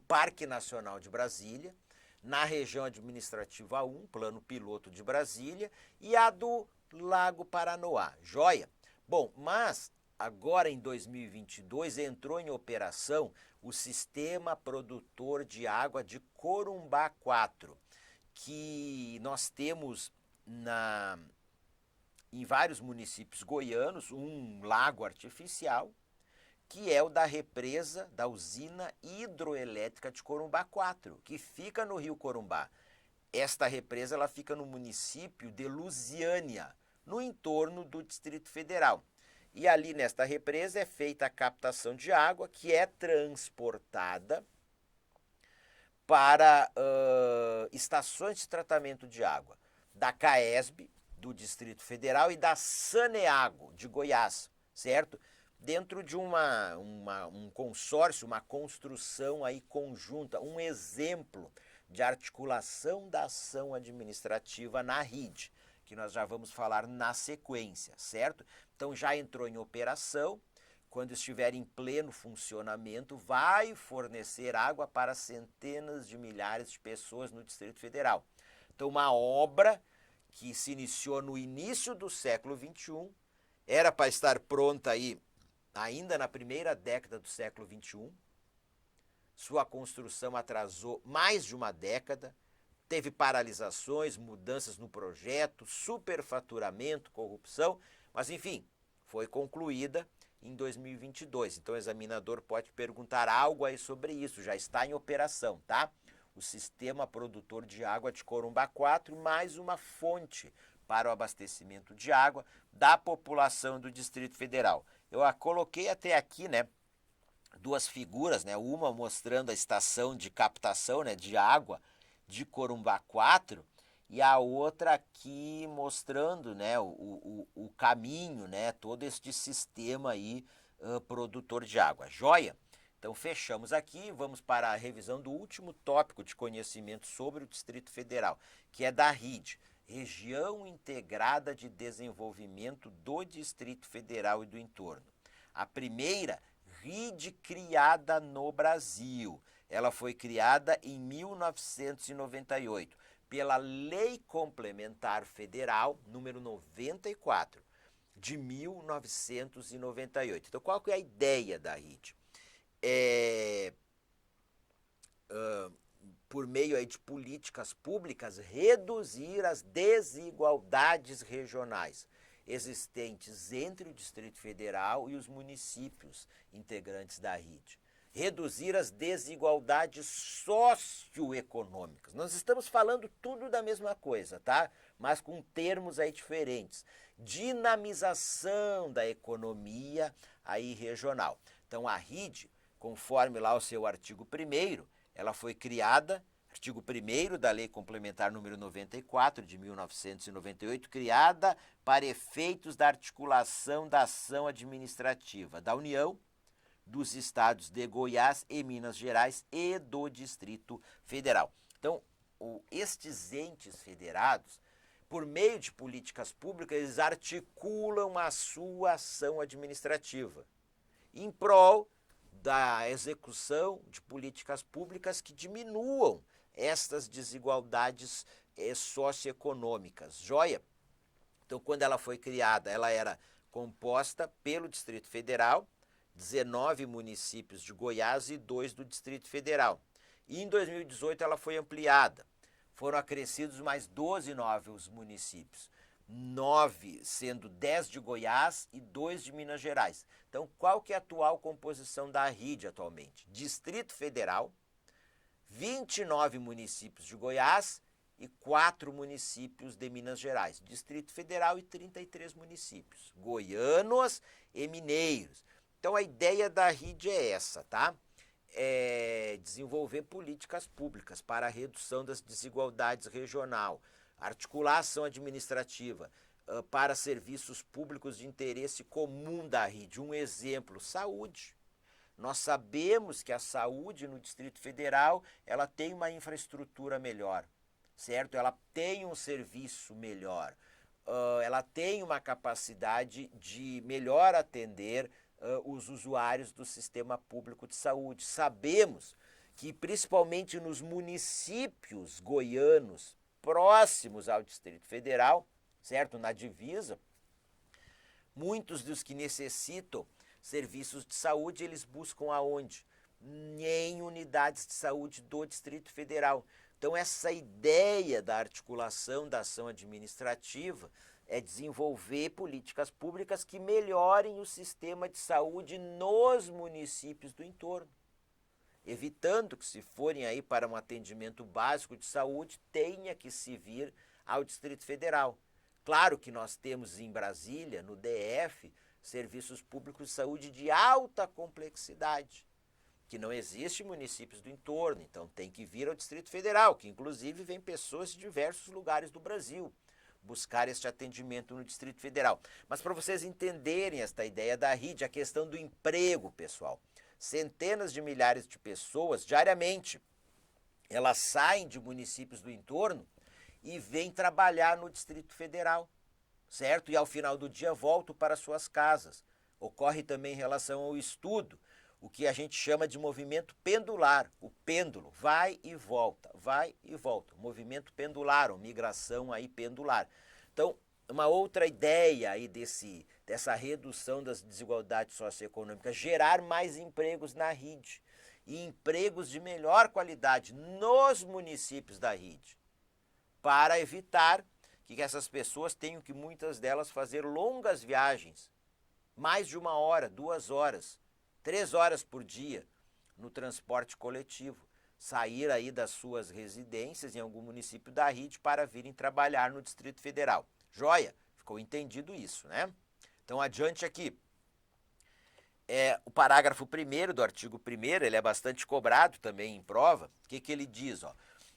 Parque Nacional de Brasília, na região administrativa 1, plano piloto de Brasília, e a do Lago Paranoá. Joia? Bom, mas agora em 2022 entrou em operação o Sistema Produtor de Água de Corumbá 4, que nós temos em vários municípios goianos um lago artificial, que é o da represa da usina hidroelétrica de Corumbá 4, que fica no Rio Corumbá. Esta represa ela fica no município de Lusiânia, no entorno do Distrito Federal. E ali nesta represa é feita a captação de água, que é transportada para estações de tratamento de água da CAESB, do Distrito Federal, e da Saneago, de Goiás, certo? Dentro de um consórcio, uma construção aí conjunta, um exemplo de articulação da ação administrativa na RID, que nós já vamos falar na sequência, certo? Então já entrou em operação, quando estiver em pleno funcionamento, vai fornecer água para centenas de milhares de pessoas no Distrito Federal. Então uma obra que se iniciou no início do século XXI, era para estar pronta aí ainda na primeira década do século XXI, sua construção atrasou mais de uma década, teve paralisações, mudanças no projeto, superfaturamento, corrupção, mas enfim, foi concluída em 2022. Então o examinador pode perguntar algo aí sobre isso, já está em operação, tá? O Sistema Produtor de Água de Corumbá 4, mais uma fonte para o abastecimento de água da população do Distrito Federal. Eu a coloquei até aqui, né, duas figuras, né, uma mostrando a estação de captação, né, de água de Corumbá 4 e a outra aqui mostrando, né, o caminho, né, todo este sistema aí produtor de água. Joia? Então fechamos aqui, vamos para a revisão do último tópico de conhecimento sobre o Distrito Federal, que é da RID, Região Integrada de Desenvolvimento do Distrito Federal e do entorno. A primeira RID criada no Brasil. Ela foi criada em 1998 pela Lei Complementar Federal número 94 de 1998. Então qual que é a ideia da RID? Por meio aí de políticas públicas, reduzir as desigualdades regionais existentes entre o Distrito Federal e os municípios integrantes da RID. Reduzir as desigualdades socioeconômicas. Nós estamos falando tudo da mesma coisa, tá? Mas com termos aí diferentes. Dinamização da economia aí regional. Então a RID, conforme lá o seu artigo 1º, ela foi criada, artigo 1º da Lei Complementar número 94 de 1998, criada para efeitos da articulação da ação administrativa da União, dos estados de Goiás e Minas Gerais e do Distrito Federal. Então, estes entes federados, por meio de políticas públicas, eles articulam a sua ação administrativa em prol da execução de políticas públicas que diminuam estas desigualdades socioeconômicas. Joia? Então, quando ela foi criada, ela era composta pelo Distrito Federal, 19 municípios de Goiás e 2 do Distrito Federal. E em 2018 ela foi ampliada. Foram acrescidos mais 12 novos municípios. 9 sendo 10 de Goiás e 2 de Minas Gerais. Então, qual que é a atual composição da RID atualmente? Distrito Federal, 29 municípios de Goiás e 4 municípios de Minas Gerais. Distrito Federal e 33 municípios, goianos e mineiros. Então, a ideia da RID é essa, tá? É desenvolver políticas públicas para a redução das desigualdades regional, articular a ação administrativa para serviços públicos de interesse comum da RID. Um exemplo, saúde. Nós sabemos que a saúde no Distrito Federal, ela tem uma infraestrutura melhor, certo? Ela tem um serviço melhor, ela tem uma capacidade de melhor atender os usuários do sistema público de saúde. Sabemos que principalmente nos municípios goianos próximos ao Distrito Federal, certo? Na divisa, muitos dos que necessitam serviços de saúde, eles buscam aonde? Em unidades de saúde do Distrito Federal. Então, essa ideia da articulação da ação administrativa é desenvolver políticas públicas que melhorem o sistema de saúde nos municípios do entorno, evitando que, se forem aí para um atendimento básico de saúde, tenha que se vir ao Distrito Federal. Claro que nós temos em Brasília, no DF, serviços públicos de saúde de alta complexidade, que não existe em municípios do entorno, então tem que vir ao Distrito Federal, que inclusive vem pessoas de diversos lugares do Brasil buscar este atendimento no Distrito Federal. Mas para vocês entenderem esta ideia da RID, a questão do emprego, pessoal, centenas de milhares de pessoas diariamente, elas saem de municípios do entorno e vêm trabalhar no Distrito Federal, certo? E ao final do dia voltam para suas casas. Ocorre também em relação ao estudo, o que a gente chama de movimento pendular. O pêndulo vai e volta, movimento pendular, ou migração aí pendular. Então, uma outra ideia aí dessa redução das desigualdades socioeconômicas, gerar mais empregos na RID e empregos de melhor qualidade nos municípios da RID, para evitar que essas pessoas tenham que, muitas delas, fazer longas viagens, mais de 1 hora, 2 horas, 3 horas por dia no transporte coletivo, sair aí das suas residências em algum município da RID para virem trabalhar no Distrito Federal. Joia? Ficou entendido isso, né? Então, adiante aqui. O parágrafo 1º do artigo 1º, ele é bastante cobrado também em prova. O que ele diz?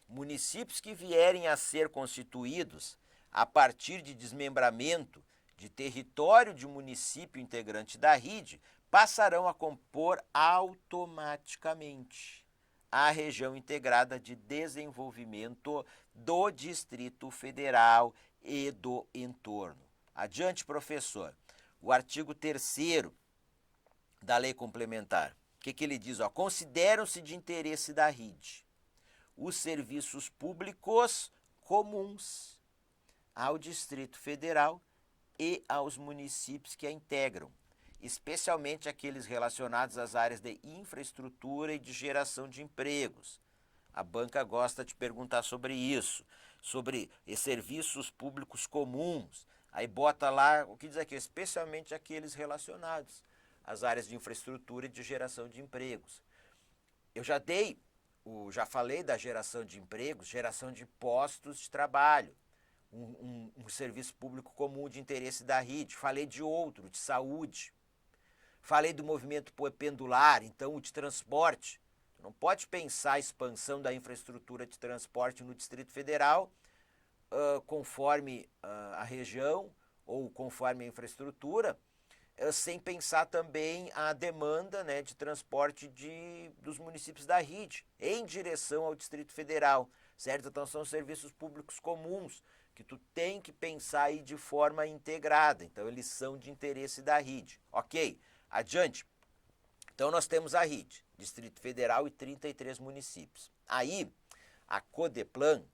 Municípios que vierem a ser constituídos a partir de desmembramento de território de município integrante da RID passarão a compor automaticamente a região integrada de desenvolvimento do Distrito Federal e do entorno. Adiante, professor. O artigo 3º da Lei Complementar. O que ele diz? Consideram-se de interesse da RID os serviços públicos comuns ao Distrito Federal e aos municípios que a integram, especialmente aqueles relacionados às áreas de infraestrutura e de geração de empregos. A banca gosta de perguntar sobre isso, sobre serviços públicos comuns. Aí bota lá, o que diz aqui, especialmente aqueles relacionados às áreas de infraestrutura e de geração de empregos. Eu já falei da geração de empregos, geração de postos de trabalho, um serviço público comum de interesse da RID. Falei de outro, de saúde. Falei do movimento pendular, então o de transporte. Não pode pensar a expansão da infraestrutura de transporte no Distrito Federal conforme a região ou conforme a infraestrutura, sem pensar também a demanda, né, de transporte dos municípios da RID em direção ao Distrito Federal, certo? Então são serviços públicos comuns que tu tem que pensar aí de forma integrada. Então eles são de interesse da RID. Ok, adiante. Então nós temos a RID, Distrito Federal e 33 municípios. Aí a Codeplan,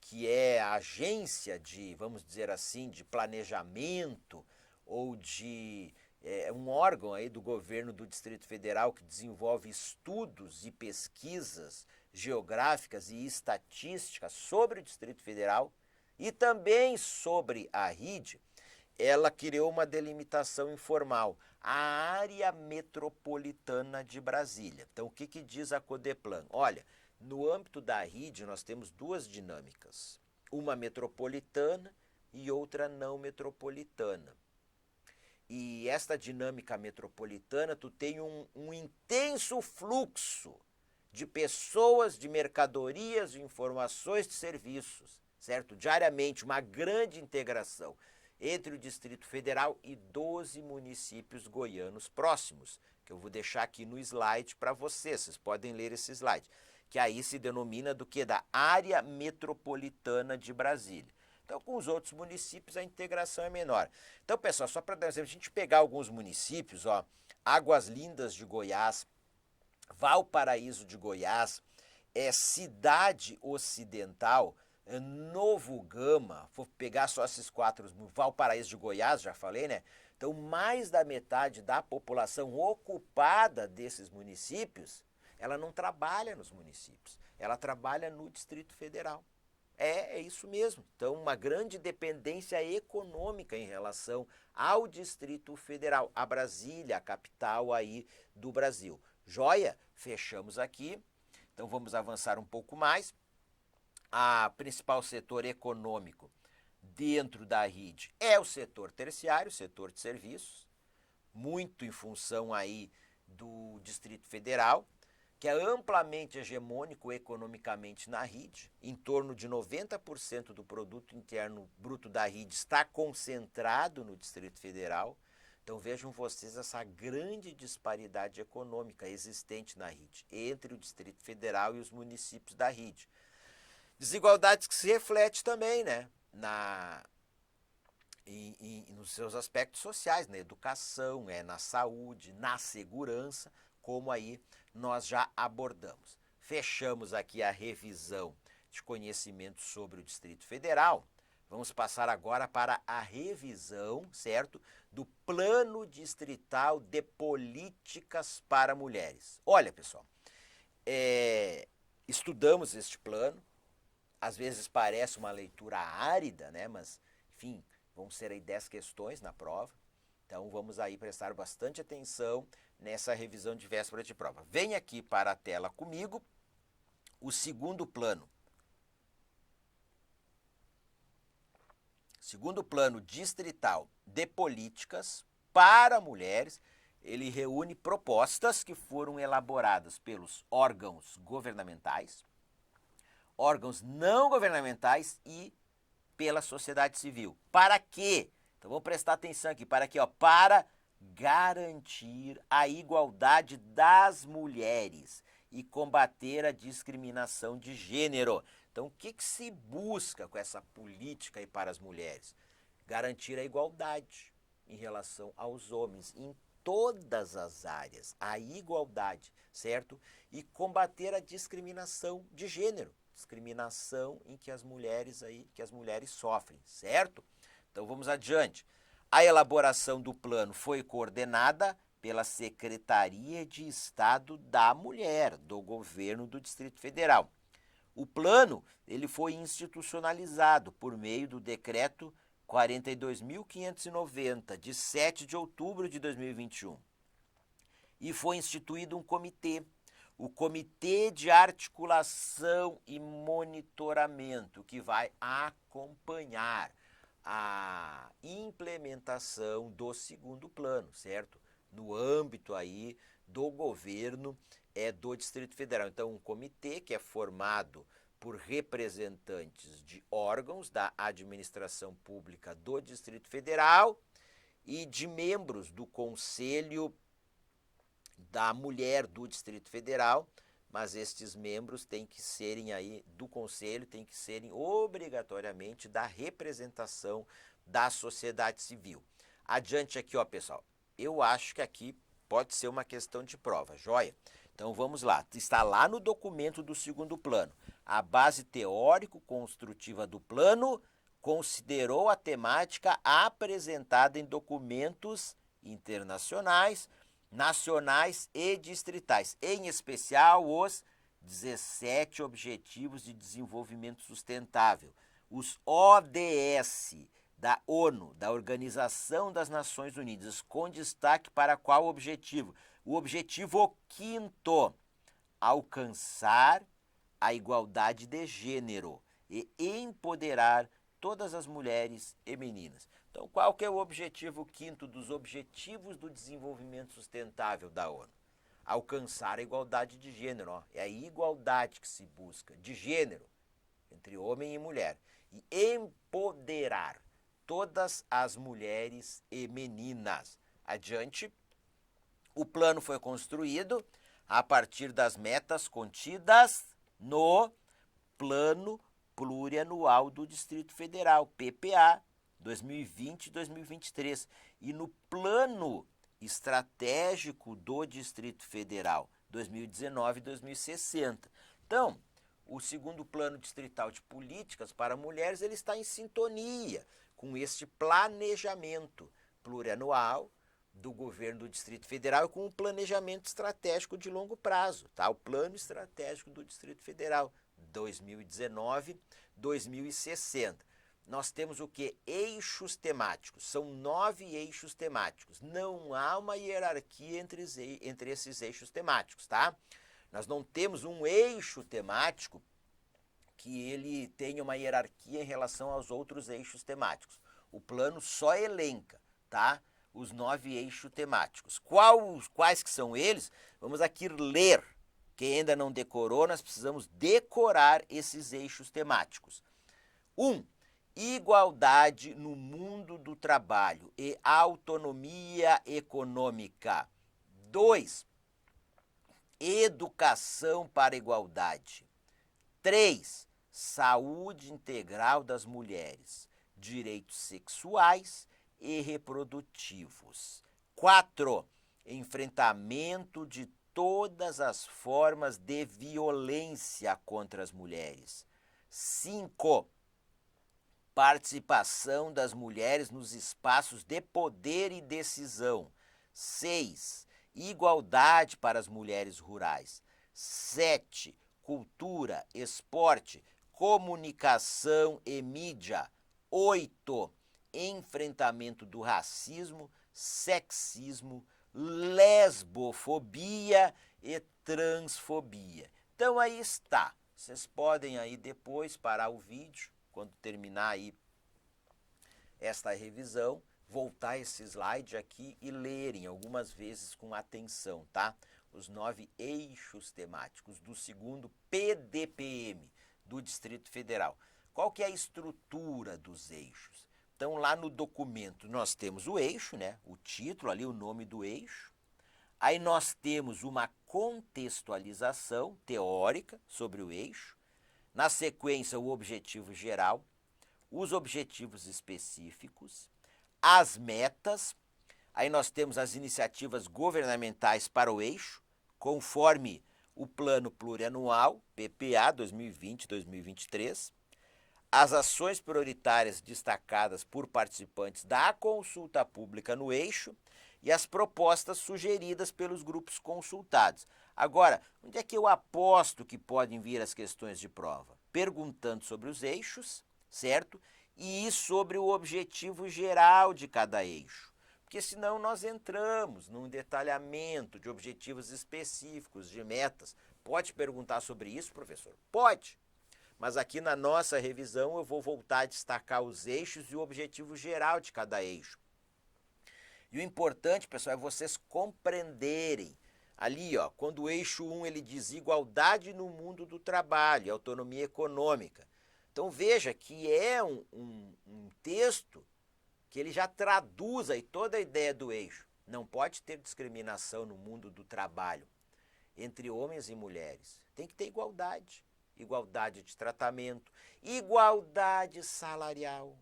que é a agência de, vamos dizer assim, de planejamento ou de um órgão aí do governo do Distrito Federal que desenvolve estudos e pesquisas geográficas e estatísticas sobre o Distrito Federal e também sobre a RID, ela criou uma delimitação informal, a área metropolitana de Brasília. Então, o que diz a Codeplan? Olha, no âmbito da RID nós temos duas dinâmicas, uma metropolitana e outra não metropolitana. E esta dinâmica metropolitana, tu tem um intenso fluxo de pessoas, de mercadorias, de informações, de serviços, certo? Diariamente, uma grande integração. entre o Distrito Federal e 12 municípios goianos próximos, que eu vou deixar aqui no slide para vocês podem ler esse slide, que aí se denomina do que? Da área metropolitana de Brasília. Então, com os outros municípios, a integração é menor. Então, pessoal, só para dar um exemplo, a gente pegar alguns municípios, ó, Águas Lindas de Goiás, Valparaíso de Goiás, Cidade Ocidental, Novo Gama, vou pegar só esses 4, Valparaíso de Goiás, já falei, né? Então, mais da metade da população ocupada desses municípios, ela não trabalha nos municípios, ela trabalha no Distrito Federal. É isso mesmo. Então, uma grande dependência econômica em relação ao Distrito Federal, a Brasília, a capital aí do Brasil. Joia? Fechamos aqui. Então, vamos avançar um pouco mais. A principal setor econômico dentro da RID é o setor terciário, o setor de serviços, muito em função aí do Distrito Federal, que é amplamente hegemônico economicamente na RID, em torno de 90% do produto interno bruto da RID está concentrado no Distrito Federal. Então vejam vocês essa grande disparidade econômica existente na RID, entre o Distrito Federal e os municípios da RID. Desigualdades que se reflete também, né, nos seus aspectos sociais, na educação, na saúde, na segurança, como aí nós já abordamos. Fechamos aqui a revisão de conhecimento sobre o Distrito Federal. Vamos passar agora para a revisão, certo, do Plano Distrital de Políticas para Mulheres. Olha, pessoal, estudamos este plano, às vezes parece uma leitura árida, né, mas, enfim, vão ser aí 10 questões na prova. Então, vamos aí prestar bastante atenção nessa revisão de véspera de prova. Vem aqui para a tela comigo o segundo plano. Segundo plano distrital de políticas para mulheres, ele reúne propostas que foram elaboradas pelos órgãos governamentais, órgãos não governamentais e pela sociedade civil. Para quê? Então vamos prestar atenção aqui. Para quê? Para garantir a igualdade das mulheres e combater a discriminação de gênero. Então o que se busca com essa política aí para as mulheres? Garantir a igualdade em relação aos homens em todas as áreas, a igualdade, certo? E combater a discriminação de gênero, discriminação em que as mulheres sofrem, certo? Então vamos adiante. A elaboração do plano foi coordenada pela Secretaria de Estado da Mulher do Governo do Distrito Federal. O plano ele foi institucionalizado por meio do Decreto 42.590, de 7 de outubro de 2021. E foi instituído um comitê, o Comitê de Articulação e Monitoramento, que vai acompanhar a implementação do segundo plano, certo? No âmbito aí do governo do Distrito Federal. Então, um comitê que é formado por representantes de órgãos da administração pública do Distrito Federal e de membros do Conselho da Mulher do Distrito Federal, mas estes membros têm que serem aí do Conselho, têm que serem obrigatoriamente da representação da sociedade civil. Adiante aqui, ó, pessoal, eu acho que aqui pode ser uma questão de prova, joia? Então vamos lá, está lá no documento do segundo plano. A base teórico-construtiva do plano considerou a temática apresentada em documentos internacionais, nacionais e distritais, em especial os 17 Objetivos de Desenvolvimento Sustentável, os ODS da ONU, da Organização das Nações Unidas, com destaque para qual objetivo? O objetivo 5º, alcançar a igualdade de gênero e empoderar todas as mulheres e meninas. Então, qual que é o objetivo 5º dos Objetivos do Desenvolvimento Sustentável da ONU? Alcançar a igualdade de gênero. Ó. É a igualdade que se busca de gênero entre homem e mulher. E empoderar todas as mulheres e meninas. Adiante, o plano foi construído a partir das metas contidas no Plano Plurianual do Distrito Federal, PPA, 2020-2023, e no Plano Estratégico do Distrito Federal, 2019-2060. Então, o segundo Plano Distrital de Políticas para Mulheres ele está em sintonia com este planejamento plurianual do governo do Distrito Federal e com o planejamento estratégico de longo prazo, tá? O Plano Estratégico do Distrito Federal, 2019-2060. Nós temos o que? Eixos temáticos. São 9 eixos temáticos. Não há uma hierarquia entre esses eixos temáticos, tá? Nós não temos um eixo temático que ele tenha uma hierarquia em relação aos outros eixos temáticos. O plano só elenca, tá? Os 9 eixos temáticos. Quais que são eles? Vamos aqui ler. Quem ainda não decorou, nós precisamos decorar esses eixos temáticos. 1. Igualdade no mundo do trabalho e autonomia econômica. 2. Educação para a igualdade. 3. Saúde integral das mulheres, direitos sexuais e reprodutivos. 4. Enfrentamento de todas as formas de violência contra as mulheres. 5. Participação das mulheres nos espaços de poder e decisão. 6. Igualdade para as mulheres rurais. 7. Cultura, esporte, comunicação e mídia. 8. Enfrentamento do racismo, sexismo, lesbofobia e transfobia. Então aí está. Vocês podem aí depois parar o vídeo, quando terminar aí esta revisão, voltar esse slide aqui e lerem algumas vezes com atenção, tá? Os 9 eixos temáticos do segundo PDPM do Distrito Federal. Qual que é a estrutura dos eixos? Então, lá no documento nós temos o eixo, né? O título ali, o nome do eixo. Aí nós temos uma contextualização teórica sobre o eixo. Na sequência, o objetivo geral, os objetivos específicos, as metas. Aí nós temos as iniciativas governamentais para o eixo, conforme o Plano Plurianual, PPA 2020-2023. As ações prioritárias destacadas por participantes da consulta pública no eixo e as propostas sugeridas pelos grupos consultados. Agora, onde é que eu aposto que podem vir as questões de prova? Perguntando sobre os eixos, certo? E sobre o objetivo geral de cada eixo. Porque senão nós entramos num detalhamento de objetivos específicos, de metas. Pode perguntar sobre isso, professor? Pode. Mas aqui na nossa revisão eu vou voltar a destacar os eixos e o objetivo geral de cada eixo. E o importante, pessoal, é vocês compreenderem. Ali, ó, quando o eixo 1 ele diz igualdade no mundo do trabalho, autonomia econômica. Então veja que é um texto que ele já traduz aí toda a ideia do eixo. Não pode ter discriminação no mundo do trabalho entre homens e mulheres. Tem que ter igualdade. Igualdade de tratamento, igualdade salarial,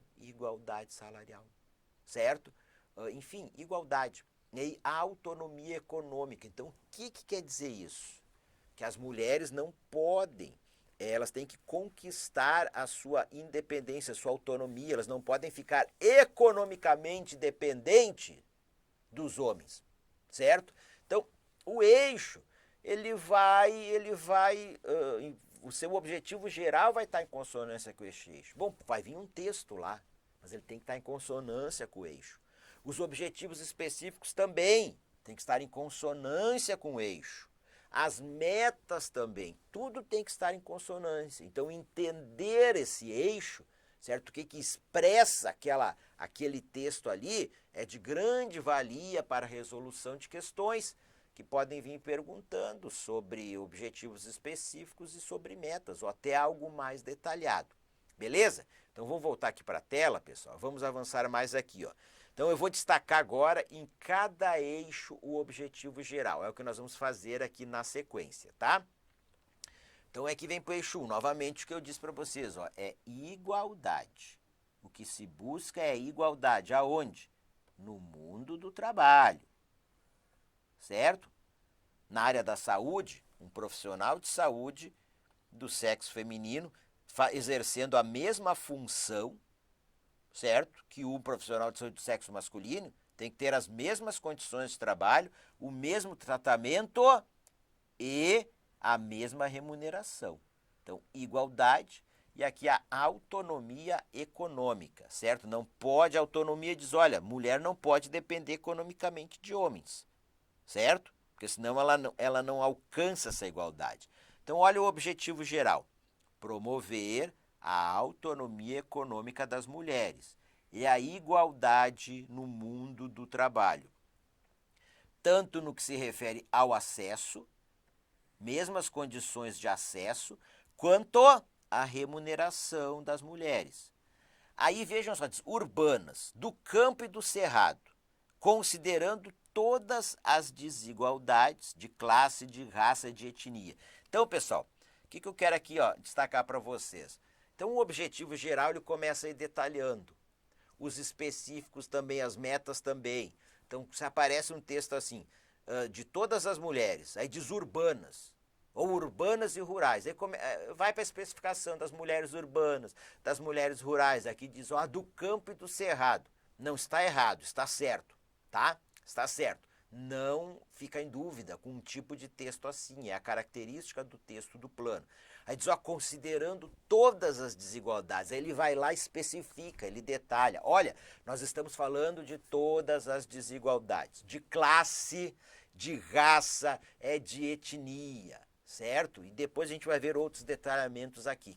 certo? Enfim, igualdade. E a autonomia econômica. Então, o que quer dizer isso? Que as mulheres não podem, elas têm que conquistar a sua independência, a sua autonomia, elas não podem ficar economicamente dependentes dos homens, certo? Então, o eixo, o seu objetivo geral vai estar em consonância com esse eixo. Bom, vai vir um texto lá, mas ele tem que estar em consonância com o eixo. Os objetivos específicos também tem que estar em consonância com o eixo. As metas também, tudo tem que estar em consonância. Então, entender esse eixo, certo? O que expressa aquele texto ali é de grande valia para a resolução de questões que podem vir perguntando sobre objetivos específicos e sobre metas, ou até algo mais detalhado. Beleza? Então, Então vou voltar aqui para a tela, pessoal, vamos avançar mais aqui, ó. Então eu vou destacar agora em cada eixo o objetivo geral, é o que nós vamos fazer aqui na sequência, tá? Então aqui vem para o eixo 1, novamente o que eu disse para vocês, ó, é igualdade. O que se busca é igualdade, aonde? No mundo do trabalho, certo? Na área da saúde, um profissional de saúde do sexo feminino exercendo a mesma função, certo? Que o profissional de saúde do sexo masculino tem que ter as mesmas condições de trabalho, o mesmo tratamento e a mesma remuneração. Então, igualdade e aqui a autonomia econômica, certo? Não pode, a autonomia diz, olha, mulher não pode depender economicamente de homens, certo? Porque senão ela não alcança essa igualdade. Então, olha o objetivo geral, promover a autonomia econômica das mulheres e a igualdade no mundo do trabalho, tanto no que se refere ao acesso, mesmas condições de acesso, quanto à remuneração das mulheres. Aí vejam só, diz, urbanas, do campo e do cerrado, considerando todas as desigualdades de classe, de raça e de etnia. Então, pessoal, o que eu quero aqui destacar para vocês? Então, o objetivo geral ele começa aí detalhando. Os específicos também, as metas também. Então, se aparece um texto assim, de todas as mulheres, aí diz urbanas, ou urbanas e rurais. Aí vai para a especificação das mulheres urbanas, das mulheres rurais. Aqui diz, do campo e do cerrado. Não está errado, está certo, tá? Está certo. Não fica em dúvida com um tipo de texto assim, é a característica do texto do plano. Aí diz, considerando todas as desigualdades, aí ele vai lá e especifica, ele detalha. Olha, nós estamos falando de todas as desigualdades, de classe, de raça, de etnia, certo? E depois a gente vai ver outros detalhamentos aqui.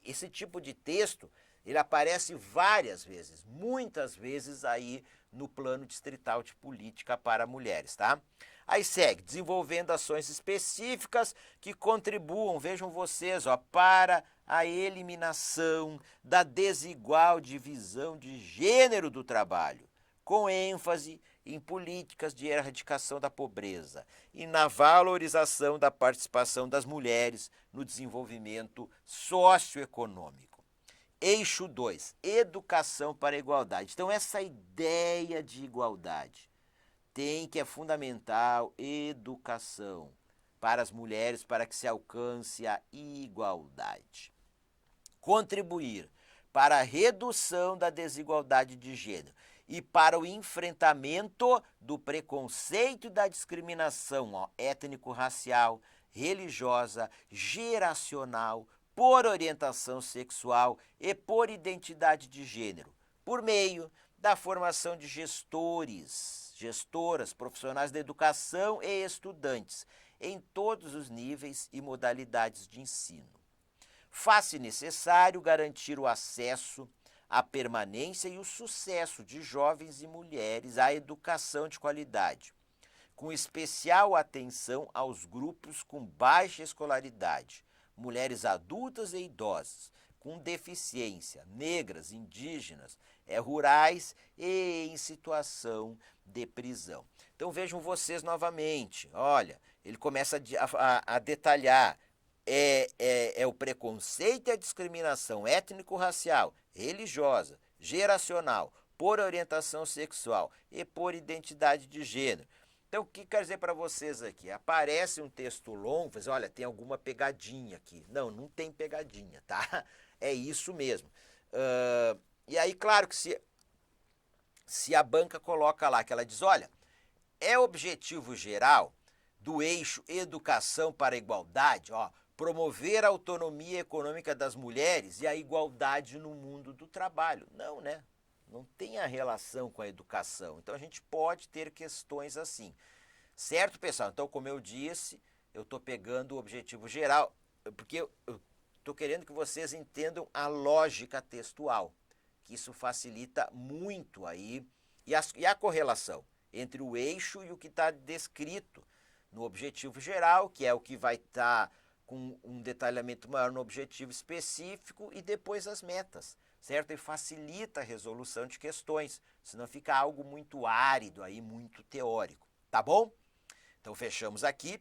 Esse tipo de texto, ele aparece várias vezes, muitas vezes aí no plano distrital de política para mulheres, tá? Aí segue, desenvolvendo ações específicas que contribuam, vejam vocês, para a eliminação da desigual divisão de gênero do trabalho, com ênfase em políticas de erradicação da pobreza e na valorização da participação das mulheres no desenvolvimento socioeconômico. Eixo 2, educação para a igualdade. Então, essa ideia de igualdade é fundamental, educação para as mulheres, para que se alcance a igualdade. Contribuir para a redução da desigualdade de gênero e para o enfrentamento do preconceito e da discriminação étnico-racial, religiosa, geracional, por orientação sexual e por identidade de gênero, por meio da formação de gestoras, profissionais da educação e estudantes, em todos os níveis e modalidades de ensino. Faz-se necessário garantir o acesso, a permanência e o sucesso de jovens e mulheres à educação de qualidade, com especial atenção aos grupos com baixa escolaridade, mulheres adultas e idosas, com deficiência, negras, indígenas, rurais e em situação de prisão. Então vejam vocês novamente, olha, ele começa a detalhar, o preconceito e a discriminação étnico-racial, religiosa, geracional, por orientação sexual e por identidade de gênero. Então, o que quer dizer para vocês aqui? Aparece um texto longo, mas olha, tem alguma pegadinha aqui. Não, não tem pegadinha, tá? É isso mesmo. E aí, claro que se a banca coloca lá, que ela diz, olha, é objetivo geral do eixo educação para a igualdade, promover a autonomia econômica das mulheres e a igualdade no mundo do trabalho. Não, né? Não tem a relação com a educação. Então, a gente pode ter questões assim. Certo, pessoal? Então, como eu disse, eu estou pegando o objetivo geral, porque eu estou querendo que vocês entendam a lógica textual, que isso facilita muito aí, e a correlação entre o eixo e o que está descrito no objetivo geral, que é o que vai estar com um detalhamento maior no objetivo específico e depois as metas, certo? E facilita a resolução de questões, senão fica algo muito árido aí, muito teórico, tá bom? Então fechamos aqui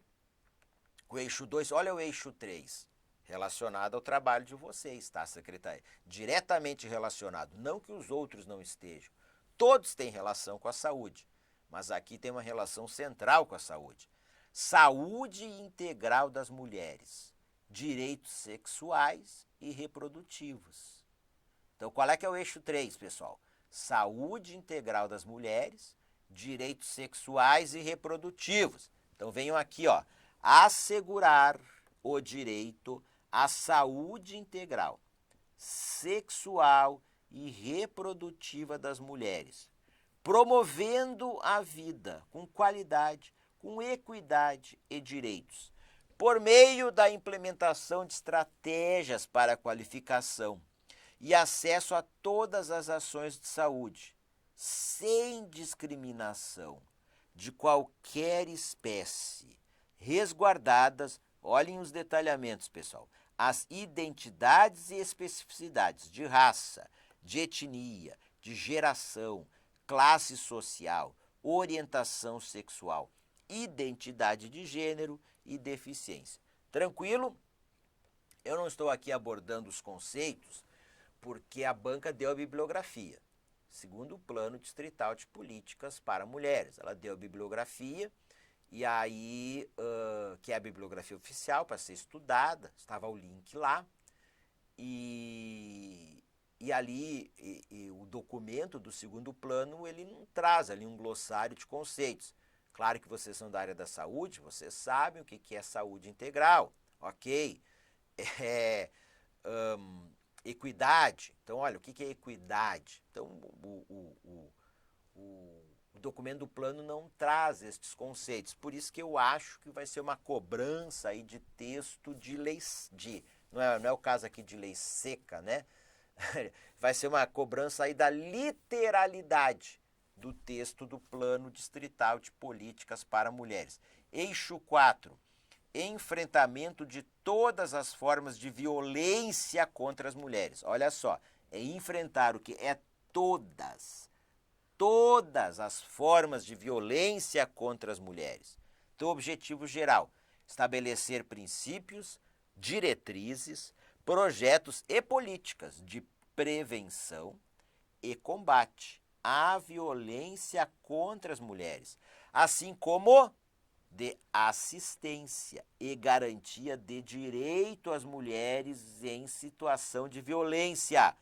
o eixo 2, olha o eixo 3, relacionado ao trabalho de vocês, tá, secretária? Diretamente relacionado, não que os outros não estejam. Todos têm relação com a saúde, mas aqui tem uma relação central com a saúde. Saúde integral das mulheres, direitos sexuais e reprodutivos. Então, qual é que é o eixo 3, pessoal? Saúde integral das mulheres, direitos sexuais e reprodutivos. Então, venham aqui, ó, assegurar o direito à saúde integral, sexual e reprodutiva das mulheres, promovendo a vida com qualidade, com equidade e direitos, por meio da implementação de estratégias para a qualificação e acesso a todas as ações de saúde, sem discriminação de qualquer espécie, resguardadas, olhem os detalhamentos, pessoal, as identidades e especificidades de raça, de etnia, de geração, classe social, orientação sexual, identidade de gênero e deficiência. Tranquilo? Eu não estou aqui abordando os conceitos porque a banca deu a bibliografia, segundo o Plano Distrital de Políticas para Mulheres. Ela deu a bibliografia e aí, que é a bibliografia oficial para ser estudada, estava o link lá, e ali o documento do segundo plano, ele não traz ali um glossário de conceitos. Claro que vocês são da área da saúde, vocês sabem o que é saúde integral, ok? Equidade. Então, olha, o que é equidade? Então, o documento do plano não traz estes conceitos. Por isso que eu acho que vai ser uma cobrança aí de texto de lei, não é o caso aqui de lei seca, né? Vai ser uma cobrança aí da literalidade do texto do Plano Distrital de Políticas para Mulheres. Eixo 4. Enfrentamento de todas as formas de violência contra as mulheres. Olha só, é enfrentar o que? É todas as formas de violência contra as mulheres. Então, objetivo geral, estabelecer princípios, diretrizes, projetos e políticas de prevenção e combate à violência contra as mulheres, assim como de assistência e garantia de direito às mulheres em situação de violência,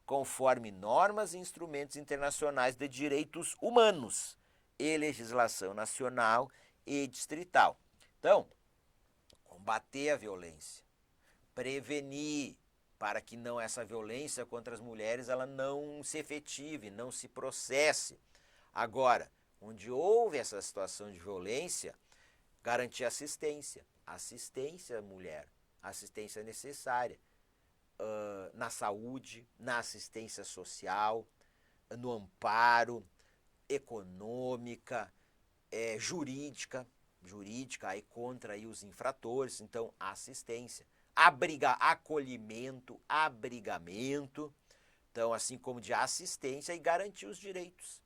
conforme normas e instrumentos internacionais de direitos humanos e legislação nacional e distrital. Então, combater a violência, prevenir para que não essa violência contra as mulheres ela não se efetive, não se processe. Agora, onde houve essa situação de violência, garantir assistência à mulher, assistência necessária na saúde, na assistência social, no amparo, econômica, jurídica aí contra aí os infratores, então assistência, acolhimento, abrigamento, então assim como de assistência e garantir os direitos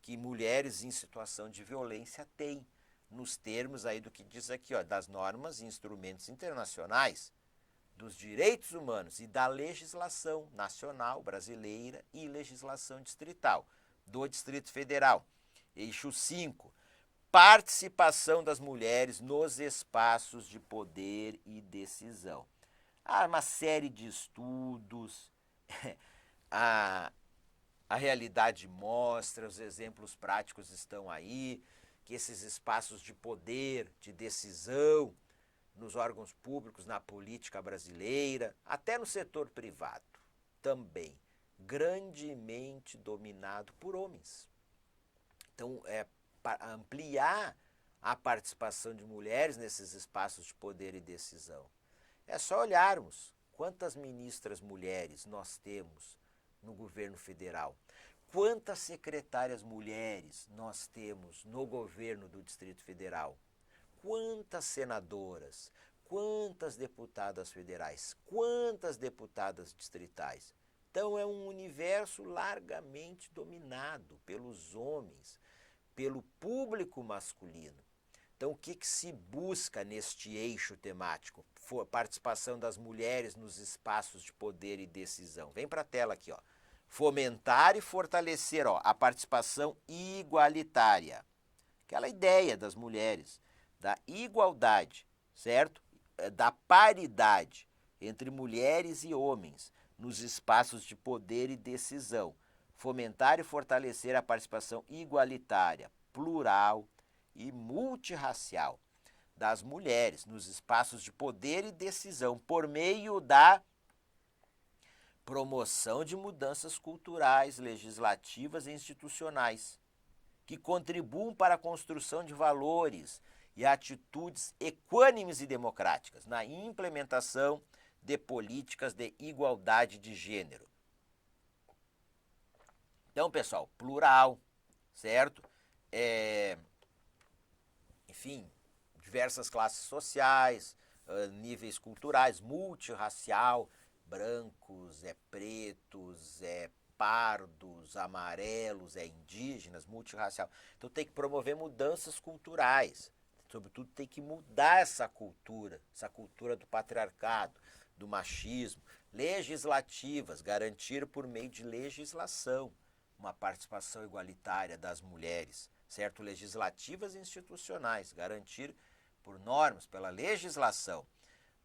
que mulheres em situação de violência têm, nos termos aí do que diz aqui, ó, das normas e instrumentos internacionais, dos direitos humanos e da legislação nacional brasileira e legislação distrital do Distrito Federal. Eixo 5. Participação das mulheres nos espaços de poder e decisão. Há uma série de estudos, a realidade mostra, os exemplos práticos estão aí, que esses espaços de poder, de decisão, nos órgãos públicos, na política brasileira, até no setor privado, também, grandemente dominado por homens. Então, para ampliar a participação de mulheres nesses espaços de poder e decisão. É só olharmos quantas ministras mulheres nós temos no governo federal. Quantas secretárias mulheres nós temos no governo do Distrito Federal? Quantas senadoras? quantas deputadas federais, quantas deputadas distritais. Então é um universo largamente dominado pelos homens, pelo público masculino. Então o que se busca neste eixo temático? Participação das mulheres nos espaços de poder e decisão. Vem para a tela aqui, ó. Fomentar e fortalecer, ó, a participação igualitária. Aquela ideia das mulheres, da igualdade, certo? Da paridade entre mulheres e homens nos espaços de poder e decisão. Fomentar e fortalecer a participação igualitária, plural e multirracial das mulheres nos espaços de poder e decisão por meio da promoção de mudanças culturais, legislativas e institucionais que contribuam para a construção de valores e atitudes equânimes e democráticas na implementação de políticas de igualdade de gênero. Então, pessoal, plural, certo? Enfim, diversas classes sociais, níveis culturais, multirracial, brancos, pretos, pardos, amarelos, indígenas, multirracial. Então tem que promover mudanças culturais. Sobretudo tem que mudar essa cultura do patriarcado, do machismo. Legislativas, garantir por meio de legislação uma participação igualitária das mulheres, certo? Legislativas e institucionais, garantir por normas, pela legislação,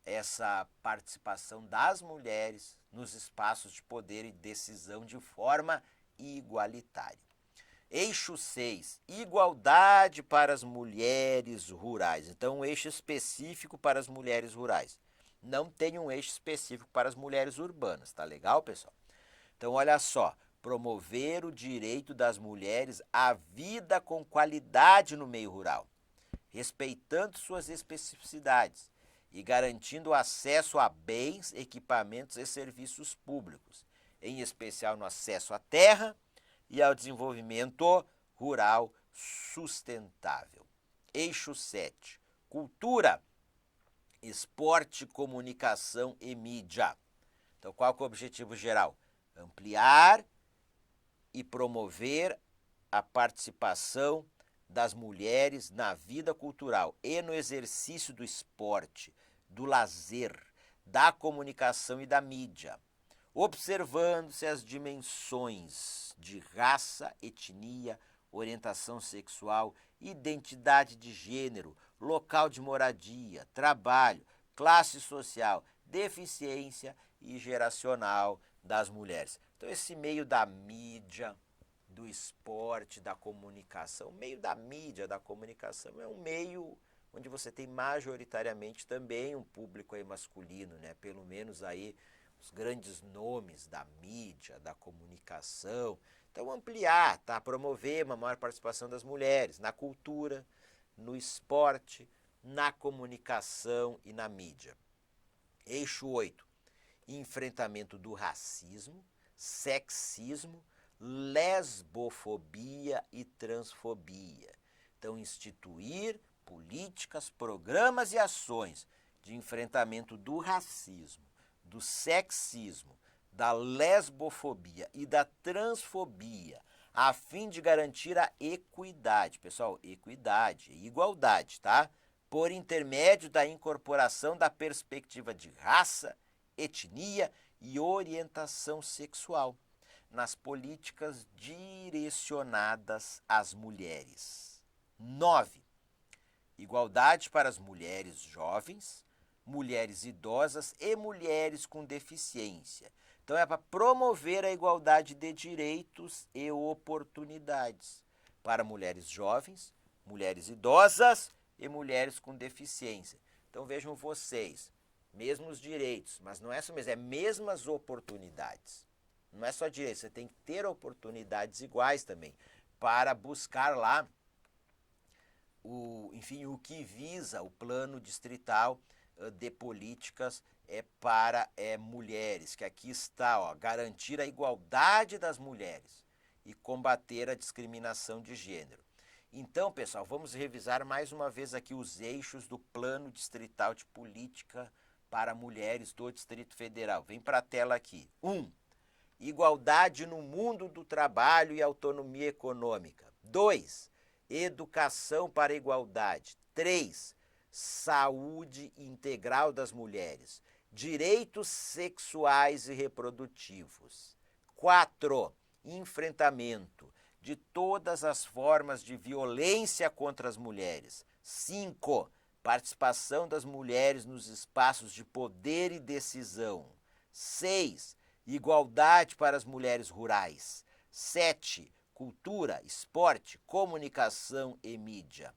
essa participação das mulheres nos espaços de poder e decisão de forma igualitária. Eixo 6, igualdade para as mulheres rurais. Então, um eixo específico para as mulheres rurais. Não tem um eixo específico para as mulheres urbanas, tá legal, pessoal? Então, olha só, promover o direito das mulheres à vida com qualidade no meio rural, respeitando suas especificidades e garantindo acesso a bens, equipamentos e serviços públicos, em especial no acesso à terra e ao desenvolvimento rural sustentável. Eixo 7, cultura, esporte, comunicação e mídia. Então, qual que é o objetivo geral? Ampliar e promover a participação das mulheres na vida cultural e no exercício do esporte, do lazer, da comunicação e da mídia, observando-se as dimensões de raça, etnia, orientação sexual, identidade de gênero, local de moradia, trabalho, classe social, deficiência e geracional das mulheres. Então esse meio da mídia, do esporte, da comunicação, o meio da mídia, da comunicação é um meio onde você tem majoritariamente também um público aí masculino, né? Pelo menos aí os grandes nomes da mídia, da comunicação. Então ampliar, tá? Promover uma maior participação das mulheres na cultura, no esporte, na comunicação e na mídia. Eixo 8, enfrentamento do racismo, sexismo, lesbofobia e transfobia. Então, instituir políticas, programas e ações de enfrentamento do racismo, do sexismo, da lesbofobia e da transfobia, a fim de garantir a equidade. Pessoal, equidade e igualdade, tá? Por intermédio da incorporação da perspectiva de raça, etnia e orientação sexual nas políticas direcionadas às mulheres. 9. Igualdade para as mulheres jovens, mulheres idosas e mulheres com deficiência. Então é para promover a igualdade de direitos e oportunidades para mulheres jovens, mulheres idosas e mulheres com deficiência. Então vejam vocês, mesmos direitos, mas não é só mesmo, é mesmas oportunidades. Não é só direito, você tem que ter oportunidades iguais também para buscar lá o que visa o plano distrital de políticas para mulheres, que aqui está, ó, garantir a igualdade das mulheres e combater a discriminação de gênero. Então, pessoal, vamos revisar mais uma vez aqui os eixos do Plano Distrital de Política para Mulheres do Distrito Federal. Vem para a tela aqui. 1. Igualdade no mundo do trabalho e autonomia econômica. 2. Educação para a igualdade. 3. Saúde integral das mulheres. Direitos sexuais e reprodutivos. 4. Enfrentamento de todas as formas de violência contra as mulheres. 5. Participação das mulheres nos espaços de poder e decisão. 6. Igualdade para as mulheres rurais. 7. Cultura, esporte, comunicação e mídia.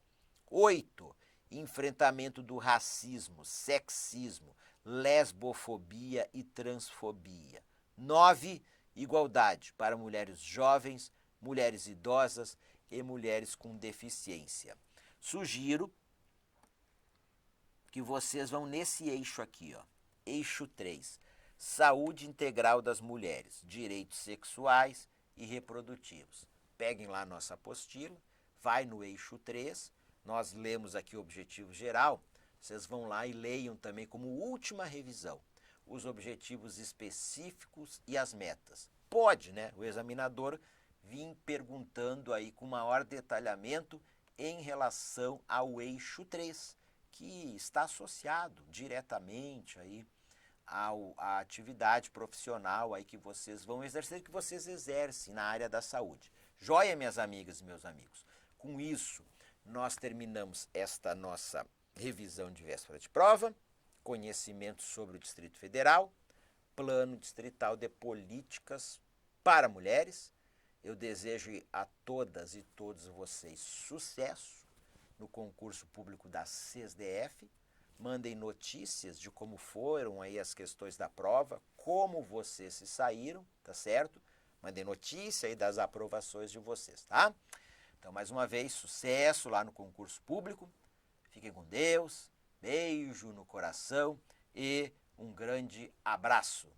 8. Enfrentamento do racismo, sexismo, lesbofobia e transfobia. 9. Igualdade para mulheres jovens, mulheres idosas e mulheres com deficiência. Sugiro que vocês vão nesse eixo aqui, ó. Eixo 3. Saúde integral das mulheres, direitos sexuais e reprodutivos. Peguem lá a nossa apostila, vai no eixo 3, nós lemos aqui o objetivo geral, vocês vão lá e leiam também como última revisão os objetivos específicos e as metas. Pode, né, o examinador vir perguntando aí com maior detalhamento em relação ao eixo 3, que está associado diretamente aí à atividade profissional aí que vocês vão exercer, que vocês exercem na área da saúde. Joia, minhas amigas e meus amigos. Com isso, nós terminamos esta nossa revisão de véspera de prova, conhecimento sobre o Distrito Federal, Plano Distrital de Políticas para Mulheres. Eu desejo a todas e todos vocês sucesso no concurso público da CESDF. Mandem notícias de como foram aí as questões da prova, como vocês se saíram, tá certo? Mandem notícia aí das aprovações de vocês, tá? Então, mais uma vez, sucesso lá no concurso público. Fiquem com Deus, beijo no coração e um grande abraço.